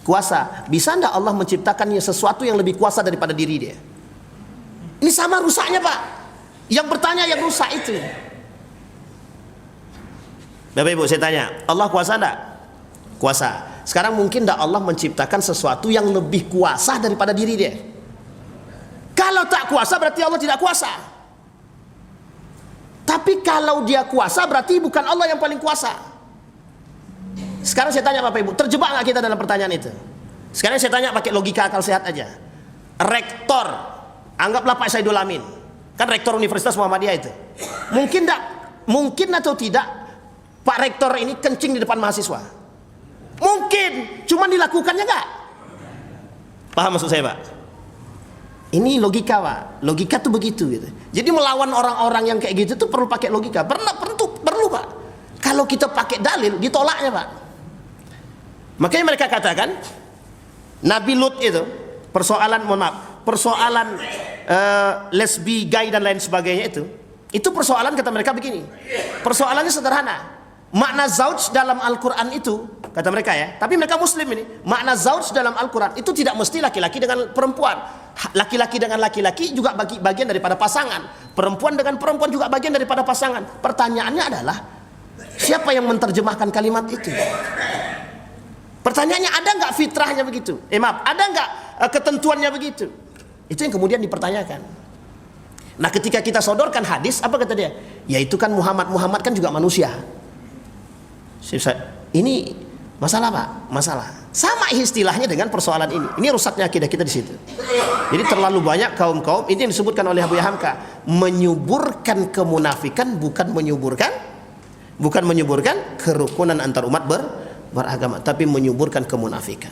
Kuasa. Bisa enggak Allah menciptakan sesuatu yang lebih kuasa daripada diri dia? Ini sama rusaknya Pak. Yang bertanya yang rusak itu. Bapak Ibu saya tanya, Allah kuasa enggak? Kuasa. Sekarang mungkin enggak Allah menciptakan sesuatu yang lebih kuasa daripada diri dia? Kalau tak kuasa berarti Allah tidak kuasa. Tapi kalau dia kuasa berarti bukan Allah yang paling kuasa. Sekarang saya tanya Bapak Ibu, terjebak nggak kita dalam pertanyaan itu? Sekarang saya tanya pakai logika akal sehat aja. Rektor, anggaplah Pak Saidul Amin, kan rektor Universitas Muhammadiyah itu. Mungkin atau tidak Pak Rektor ini kencing di depan mahasiswa? Mungkin, cuman dilakukannya nggak? Paham maksud saya Pak? Ini logika Pak, logika tuh begitu gitu. Jadi melawan orang-orang yang kayak gitu tuh perlu pakai logika. Perlu Pak. Kalau kita pakai dalil ditolaknya Pak. Makanya mereka katakan Nabi Lut itu persoalan, persoalan lesbi, gay dan lain sebagainya itu persoalan kata mereka begini. Persoalannya sederhana. Makna zauj dalam Al-Quran itu, kata mereka ya, tapi mereka muslim ini, makna zauj dalam Al-Quran itu tidak mesti laki-laki dengan perempuan. Laki-laki dengan laki-laki juga bagian daripada pasangan. Perempuan dengan perempuan juga bagian daripada pasangan. Pertanyaannya adalah, siapa yang menerjemahkan kalimat itu? Pertanyaannya, ada nggak fitrahnya begitu? Maaf, ada nggak ketentuannya begitu? Itu yang kemudian dipertanyakan. Nah ketika kita sodorkan hadis, apa kata dia? Ya itu kan Muhammad kan juga manusia. Ini masalah Pak, masalah. Sama istilahnya dengan persoalan ini. Ini rusaknya akidah kita di situ. Jadi terlalu banyak kaum-kaum ini yang disebutkan oleh Abu Hamka, menyuburkan kemunafikan, bukan menyuburkan kerukunan antar umat beragama, tapi menyuburkan kemunafikan.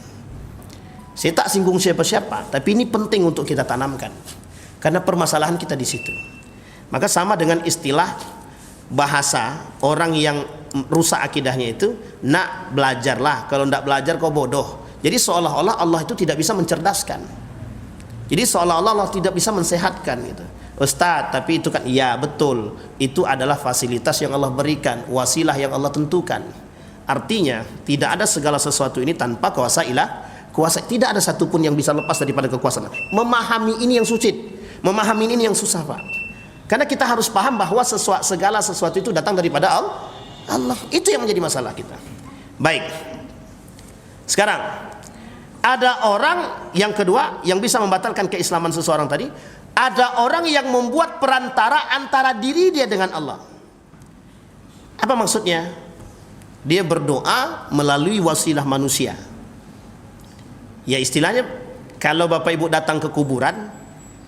Saya tak singgung siapa-siapa, tapi ini penting untuk kita tanamkan. Karena permasalahan kita di situ. Maka sama dengan istilah bahasa orang yang rusak akidahnya itu, nak belajarlah, kalau tidak belajar kau bodoh. Jadi seolah-olah Allah itu tidak bisa mencerdaskan. Jadi seolah-olah Allah tidak bisa mensehatkan gitu. Ustaz, tapi itu kan, ya betul, itu adalah fasilitas yang Allah berikan, wasilah yang Allah tentukan. Artinya tidak ada segala sesuatu ini tanpa kuasa ilah. Tidak ada satupun yang bisa lepas daripada kekuasaan. Memahami ini yang suci, memahami ini yang susah Pak. Karena kita harus paham bahwa segala sesuatu itu datang daripada Allah. Itu yang menjadi masalah kita. Baik. Sekarang ada orang yang kedua yang bisa membatalkan keislaman seseorang tadi. Ada orang yang membuat perantara antara diri dia dengan Allah. Apa maksudnya? Dia berdoa melalui wasilah manusia. Ya istilahnya, kalau Bapak Ibu datang ke kuburan,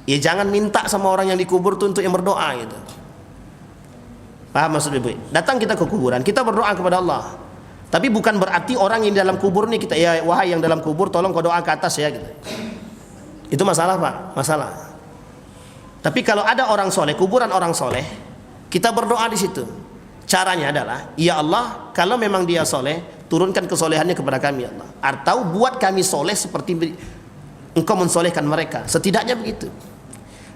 ya jangan minta sama orang yang dikubur itu untuk yang berdoa gitu. Paham maksud Ibu? Datang kita ke kuburan, kita berdoa kepada Allah. Tapi bukan berarti orang yang dalam kubur nih kita, ya wahai yang dalam kubur tolong kau doa ke atas ya gitu. Itu masalah Pak, masalah. Tapi kalau ada orang soleh, kuburan orang soleh, kita berdoa di situ. Caranya adalah, ya Allah, kalau memang dia soleh, turunkan kesolehannya kepada kami ya Allah. Atau buat kami soleh seperti Engkau mensolehkan mereka. Setidaknya begitu.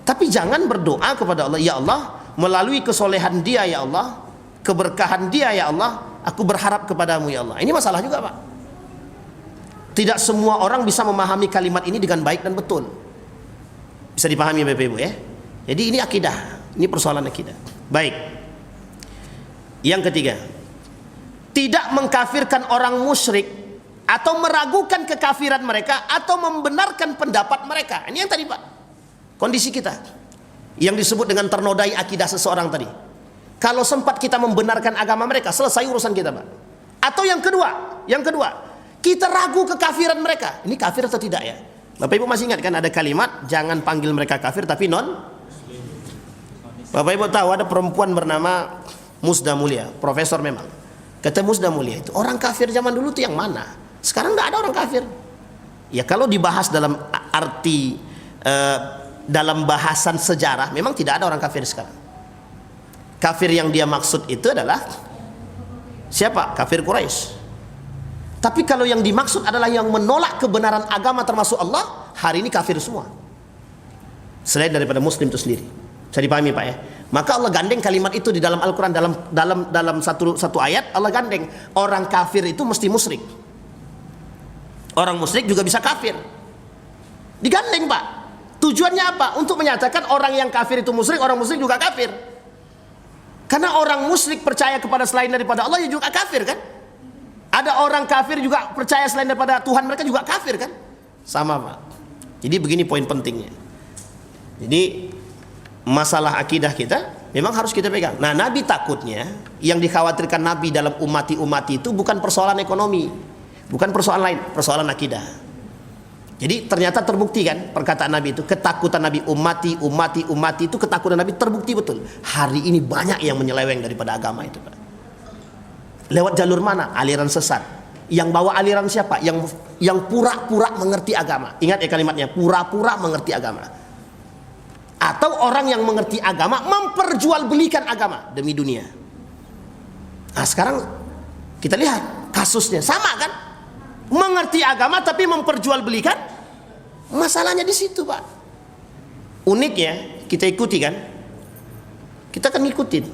Tapi jangan berdoa kepada Allah, ya Allah, melalui kesolehan dia ya Allah, keberkahan dia ya Allah, aku berharap kepadamu ya Allah. Ini masalah juga Pak. Tidak semua orang bisa memahami kalimat ini dengan baik dan betul. Bisa dipahami Bapak Ibu ya. Jadi ini akidah, ini persoalan akidah. Baik. Yang ketiga, tidak mengkafirkan orang musyrik atau meragukan kekafiran mereka atau membenarkan pendapat mereka. Ini yang tadi Pak, kondisi kita yang disebut dengan ternodai akidah seseorang tadi. Kalau sempat kita membenarkan agama mereka, selesai urusan kita Pak. Atau yang kedua, kita ragu kekafiran mereka. Ini kafir atau tidak ya? Bapak Ibu masih ingat kan ada kalimat jangan panggil mereka kafir tapi non Bapak Ibu tahu ada perempuan bernama Musda Mulia, profesor memang. Kata Musda Mulia itu, orang kafir zaman dulu tuh yang mana? Sekarang nggak ada orang kafir. Ya kalau dibahas dalam arti dalam bahasan sejarah, memang tidak ada orang kafir sekarang. Kafir yang dia maksud itu adalah siapa? Kafir Quraisy. Tapi kalau yang dimaksud adalah yang menolak kebenaran agama termasuk Allah, hari ini kafir semua. Selain daripada Muslim itu sendiri. Bisa dipahami Pak ya? Maka Allah gandeng kalimat itu di dalam Al-Quran, dalam satu ayat Allah gandeng, orang kafir itu mesti musyrik. Orang musyrik juga bisa kafir. Digandeng Pak. Tujuannya apa? Untuk menyatakan orang yang kafir itu musyrik, orang musyrik juga kafir. Karena orang musyrik percaya kepada selain daripada Allah, ya juga kafir kan? Ada orang kafir juga percaya selain daripada Tuhan, mereka juga kafir kan? Sama Pak. Jadi begini poin pentingnya. Jadi masalah akidah kita memang harus kita pegang. Nah, Nabi takutnya yang dikhawatirkan Nabi dalam umati itu bukan persoalan ekonomi, bukan persoalan lain, persoalan akidah. Jadi ternyata terbukti kan perkataan Nabi itu, ketakutan Nabi umati itu ketakutan Nabi terbukti betul. Hari ini banyak yang menyeleweng daripada agama itu Pak. Lewat jalur mana? Aliran sesat. Yang bawa aliran siapa? Yang pura-pura mengerti agama. Ingat ya kalimatnya, pura-pura mengerti agama. Atau orang yang mengerti agama memperjualbelikan agama demi dunia. Nah sekarang kita lihat kasusnya sama kan? Mengerti agama tapi memperjualbelikan, masalahnya di situ Pak. Uniknya kita ikuti kan? Kita kan ngikutin.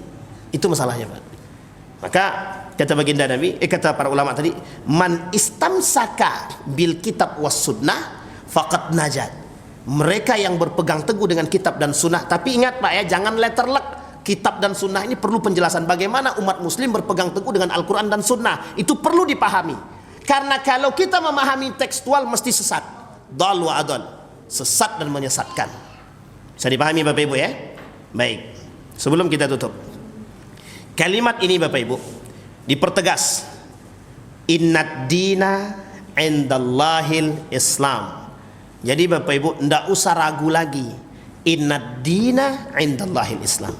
Itu masalahnya Pak. Maka kata baginda Nabi, kata para ulama tadi, man istamsaka bil kitab was sunnah faqad najat. Mereka yang berpegang teguh dengan kitab dan sunnah. Tapi ingat Pak ya, jangan letterlek. Kitab dan sunnah ini perlu penjelasan. Bagaimana umat muslim berpegang teguh dengan Al-Quran dan sunnah. Itu perlu dipahami. Karena kalau kita memahami tekstual mesti sesat. Dal wa adal. Sesat dan menyesatkan. Bisa dipahami Bapak Ibu ya? Baik. Sebelum kita tutup, kalimat ini Bapak Ibu dipertegas. Innad dina indallahil Islam. Jadi Bapak Ibu tidak usah ragu lagi. Innad dina indallahil Islam.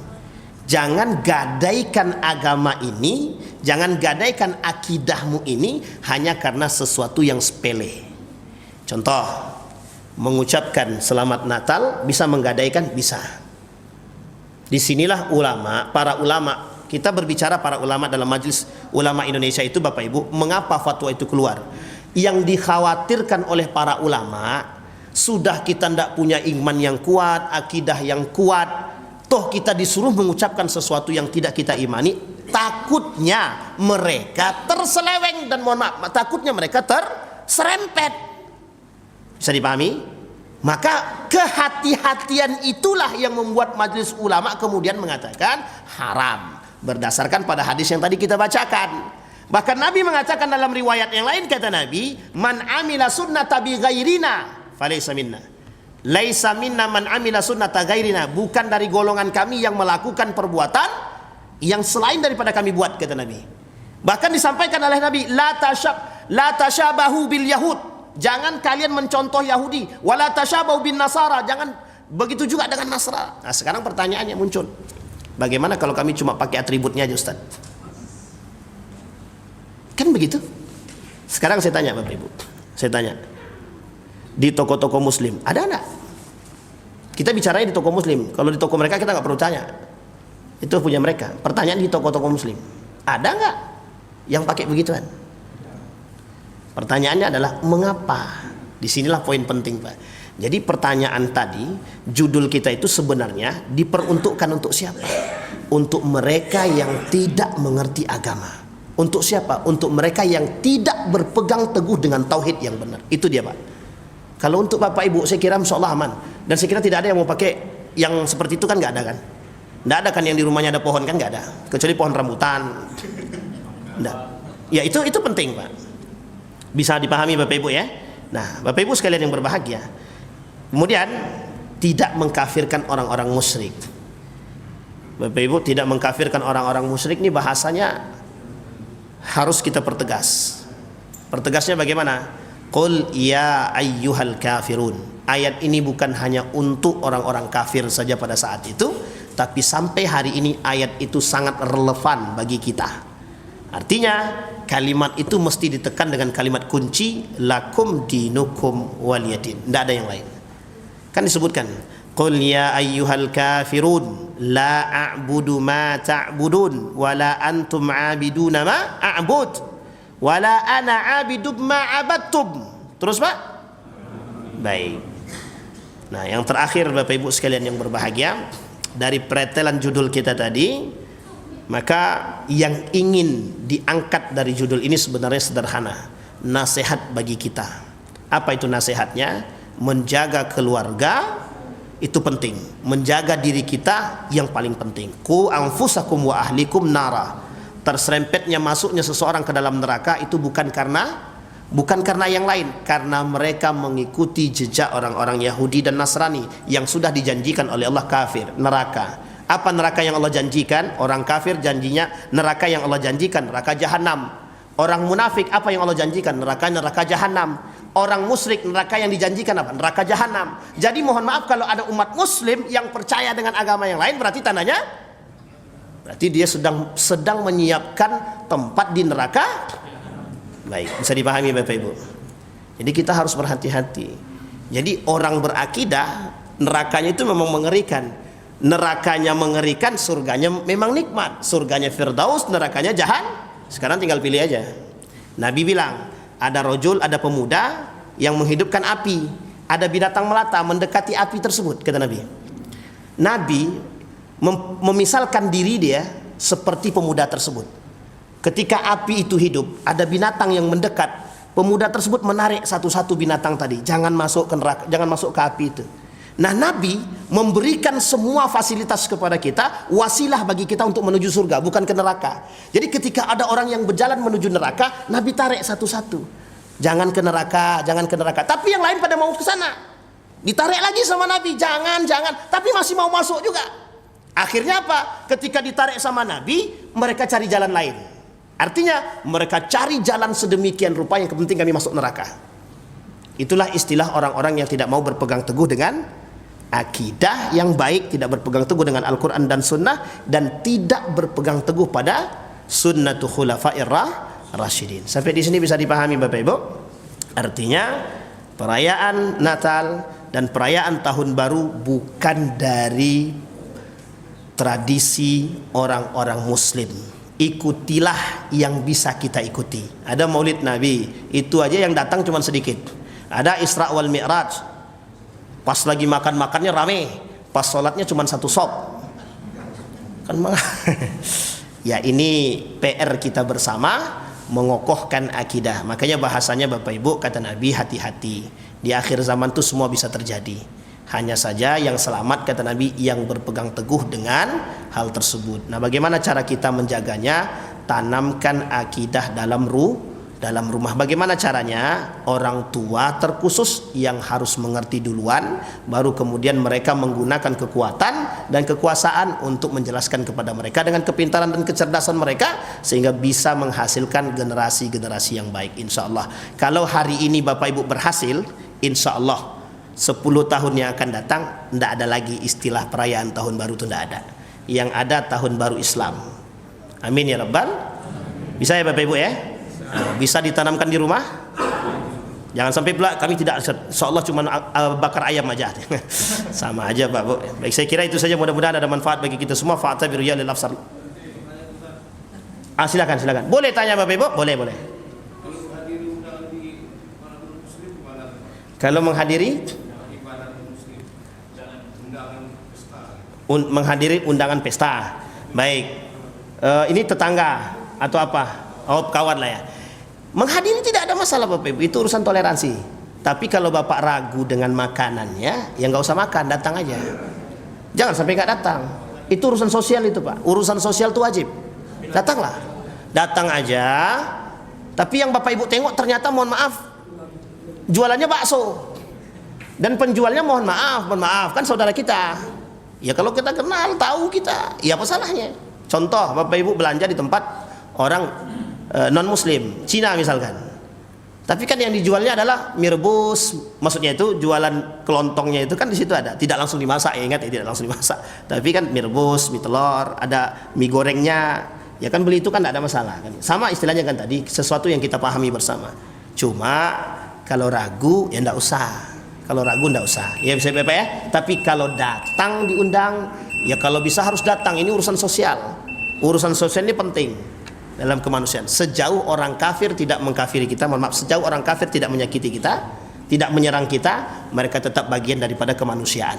Jangan gadaikan agama ini, jangan gadaikan akidahmu ini hanya karena sesuatu yang sepele. Contoh, mengucapkan selamat Natal bisa menggadaikan? Bisa. Disinilah ulama, para ulama, kita berbicara para ulama dalam majelis ulama Indonesia itu Bapak Ibu, mengapa fatwa itu keluar? Yang dikhawatirkan oleh para ulama, sudah kita tidak punya iman yang kuat, akidah yang kuat, toh kita disuruh mengucapkan sesuatu yang tidak kita imani, takutnya mereka terseleweng dan mohon maaf, takutnya mereka terserempet. Bisa dipahami? Maka kehati-hatian itulah yang membuat majelis ulama kemudian mengatakan haram berdasarkan pada hadis yang tadi kita bacakan. Bahkan Nabi mengatakan dalam riwayat yang lain, kata Nabi, man amila sunnata bi ghairina falaysa minna. Laisa minna man amila sunnata ghairina, bukan dari golongan kami yang melakukan perbuatan yang selain daripada kami buat, kata Nabi. Bahkan disampaikan oleh Nabi, la tashabahu bil yahud, jangan kalian mencontoh Yahudi, wala tashabahu bin nasara, jangan begitu juga dengan Nasrani. Nah, sekarang pertanyaannya muncul, bagaimana kalau kami cuma pakai atributnya aja Ustaz? Kan begitu. Sekarang saya tanya Bapak Ibu, saya tanya, di toko-toko muslim ada enggak? Kita bicaranya di toko muslim. Kalau di toko mereka kita nggak perlu tanya, itu punya mereka. Pertanyaan di toko-toko muslim, ada nggak yang pakai begituan? Pertanyaannya adalah mengapa? Disinilah poin penting Pak. Jadi pertanyaan tadi, judul kita itu sebenarnya diperuntukkan untuk siapa? Untuk mereka yang tidak mengerti agama. Untuk siapa? Untuk mereka yang tidak berpegang teguh dengan tauhid yang benar. Itu dia Pak. Kalau untuk Bapak Ibu saya kira insya Allah aman. Dan saya kira tidak ada yang mau pakai yang seperti itu kan, nggak ada kan? Nggak ada kan yang di rumahnya ada pohon kan, nggak ada. Kecuali pohon rambutan. Nggak. Ya itu penting Pak. Bisa dipahami Bapak Ibu ya. Nah Bapak Ibu sekalian yang berbahagia. Kemudian tidak mengkafirkan orang-orang musyrik. Bapak Ibu, tidak mengkafirkan orang-orang musyrik ini bahasanya harus kita pertegas. Pertegasnya bagaimana? Qul ya ayyuhal kafirun. Ayat ini bukan hanya untuk orang-orang kafir saja pada saat itu, tapi sampai hari ini ayat itu sangat relevan bagi kita. Artinya kalimat itu mesti ditekan dengan kalimat kunci, lakum dinukum waliyadin. Tidak ada yang lain. Kan disebutkan, qul ya ayyuhal kafirun la a'budu ma ta'budun wala antum 'abiduna ma a'bud wala ana 'abidu ma 'abadtum. Terus Pak? Baik. Nah, yang terakhir Bapak Ibu sekalian yang berbahagia, dari pretelan judul kita tadi, maka yang ingin diangkat dari judul ini sebenarnya sederhana, nasihat bagi kita. Apa itu nasihatnya? Menjaga keluarga itu penting, menjaga diri kita yang paling penting. Qu anfusakum wa ahlikum nara. Terserempetnya masuknya seseorang ke dalam neraka itu bukan karena yang lain, karena mereka mengikuti jejak orang-orang Yahudi dan Nasrani yang sudah dijanjikan oleh Allah kafir, neraka. Apa neraka yang Allah janjikan? Orang kafir janjinya neraka yang Allah janjikan, neraka jahanam. Orang munafik apa yang Allah janjikan? Neraka jahanam. Orang musyrik neraka yang dijanjikan apa? Neraka jahanam. Jadi mohon maaf kalau ada umat muslim yang percaya dengan agama yang lain, berarti tandanya berarti dia sedang menyiapkan tempat di neraka. Baik, bisa dipahami Bapak Ibu. Jadi kita harus berhati-hati. Jadi orang berakidah nerakanya itu memang mengerikan. Nerakanya mengerikan, surganya memang nikmat. Surganya Firdaus, nerakanya jahan. Sekarang tinggal pilih aja. Nabi bilang, ada rojul, ada pemuda yang menghidupkan api. Ada binatang melata mendekati api tersebut, kata Nabi. Nabi memisalkan diri dia seperti pemuda tersebut. Ketika api itu hidup, ada binatang yang mendekat. Pemuda tersebut menarik satu-satu binatang tadi, jangan masuk ke neraka, jangan masuk ke api itu. Nah, Nabi memberikan semua fasilitas kepada kita, wasilah bagi kita untuk menuju surga, bukan ke neraka. Jadi ketika ada orang yang berjalan menuju neraka, Nabi tarik satu-satu. Jangan ke neraka, jangan ke neraka. Tapi yang lain pada mau ke sana. Ditarik lagi sama Nabi, jangan. Tapi masih mau masuk juga. Akhirnya apa? Ketika ditarik sama Nabi, mereka cari jalan lain. Artinya mereka cari jalan sedemikian rupa yang penting kami masuk neraka. Itulah istilah orang-orang yang tidak mau berpegang teguh dengan akidah yang baik, tidak berpegang teguh dengan Al-Quran dan Sunnah, dan tidak berpegang teguh pada sunnatul khulafair rasyidin. Sampai di sini bisa dipahami Bapak Ibu? Artinya perayaan Natal dan perayaan Tahun Baru bukan dari tradisi orang-orang Muslim. Ikutilah yang bisa kita ikuti. Ada Maulid Nabi, itu aja yang datang cuma sedikit. Ada Isra wal Mi'raj, pas lagi makan-makannya rame, pas sholatnya cuma satu sop. Kan ya, ini PR kita bersama mengokohkan akidah. Makanya bahasanya Bapak Ibu, kata Nabi, hati-hati. Di akhir zaman itu semua bisa terjadi. Hanya saja yang selamat, kata Nabi, yang berpegang teguh dengan hal tersebut. Nah, bagaimana cara kita menjaganya? Tanamkan akidah dalam rumah. Bagaimana caranya? Orang tua terkhusus yang harus mengerti duluan, baru kemudian mereka menggunakan kekuatan dan kekuasaan untuk menjelaskan kepada mereka dengan kepintaran dan kecerdasan mereka, sehingga bisa menghasilkan generasi-generasi yang baik, insya Allah. Kalau hari ini Bapak Ibu berhasil, insya Allah 10 tahun yang akan datang tidak ada lagi istilah perayaan tahun baru, itu tidak ada. Yang ada tahun baru Islam. Amin ya Rabbal. Bisa ya Bapak Ibu ya? Nah, bisa ditanamkan di rumah. Jangan sampai pula kami tidak, seolah cuma bakar ayam aja. Sama aja Pak Bu. Baik, saya kira itu saja, mudah-mudahan ada manfaat bagi kita semua. Fa'tabiru ya lil afsar. Silakan. Boleh tanya Bapak Ibu? Boleh. Kalau menghadiri undangan pesta. Baik. Ini tetangga atau apa? Oh, kawan lah ya. Menghadiri tidak ada masalah Bapak Ibu, itu urusan toleransi. Tapi kalau Bapak ragu dengan makanannya, ya nggak usah makan, datang aja. Jangan sampai nggak datang. Itu urusan sosial itu Pak. Urusan sosial itu wajib. Datanglah. Datang aja. Tapi yang Bapak Ibu tengok ternyata, mohon maaf, jualannya bakso. Dan penjualnya mohon maaf, kan saudara kita. Ya kalau kita kenal, tahu kita, ya apa salahnya? Contoh, Bapak Ibu belanja di tempat orang non muslim, Cina misalkan. Tapi kan yang dijualnya adalah mie rebus, maksudnya itu jualan kelontongnya itu kan di situ ada, tidak langsung dimasak ya, ingat ya, tidak langsung dimasak. Tapi kan mie rebus, mie telur, ada mie gorengnya, ya kan beli itu kan tidak ada masalah kan. Sama istilahnya kan tadi, sesuatu yang kita pahami bersama. Cuma kalau ragu ya tidak usah. Kalau ragu tidak usah. Ya bisa Bapak ya. Tapi kalau datang diundang, ya kalau bisa harus datang. Ini urusan sosial. Urusan sosial ini penting dalam kemanusiaan. Sejauh orang kafir tidak mengkafiri kita, mohon maaf, sejauh orang kafir tidak menyakiti kita, tidak menyerang kita, mereka tetap bagian daripada kemanusiaan.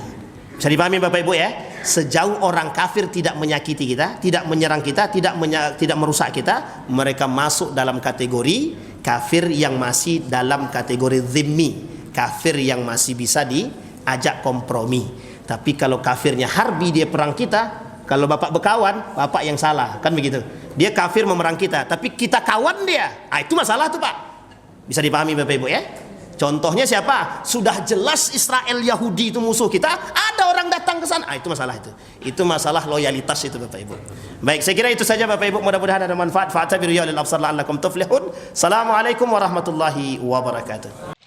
Bisa dipahami Bapak Ibu ya? Sejauh orang kafir tidak menyakiti kita, tidak menyerang kita, tidak merusak kita, mereka masuk dalam kategori kafir yang masih dalam kategori zimmi, kafir yang masih bisa diajak kompromi. Tapi kalau kafirnya harbi, dia perang kita, kalau Bapak berkawan, Bapak yang salah, kan begitu. Dia kafir memerang kita, tapi kita kawan dia. Itu masalah tuh Pak. Bisa dipahami Bapak Ibu ya? Contohnya siapa? Sudah jelas Israel Yahudi itu musuh kita, ada orang datang ke sana. Itu masalah itu. Itu masalah loyalitas itu Bapak Ibu. Baik, saya kira itu saja Bapak Ibu. Mudah-mudahan ada manfaat. Fa'tabiru ya lil absar la'allakum tuflihun. Assalamualaikum warahmatullahi wabarakatuh.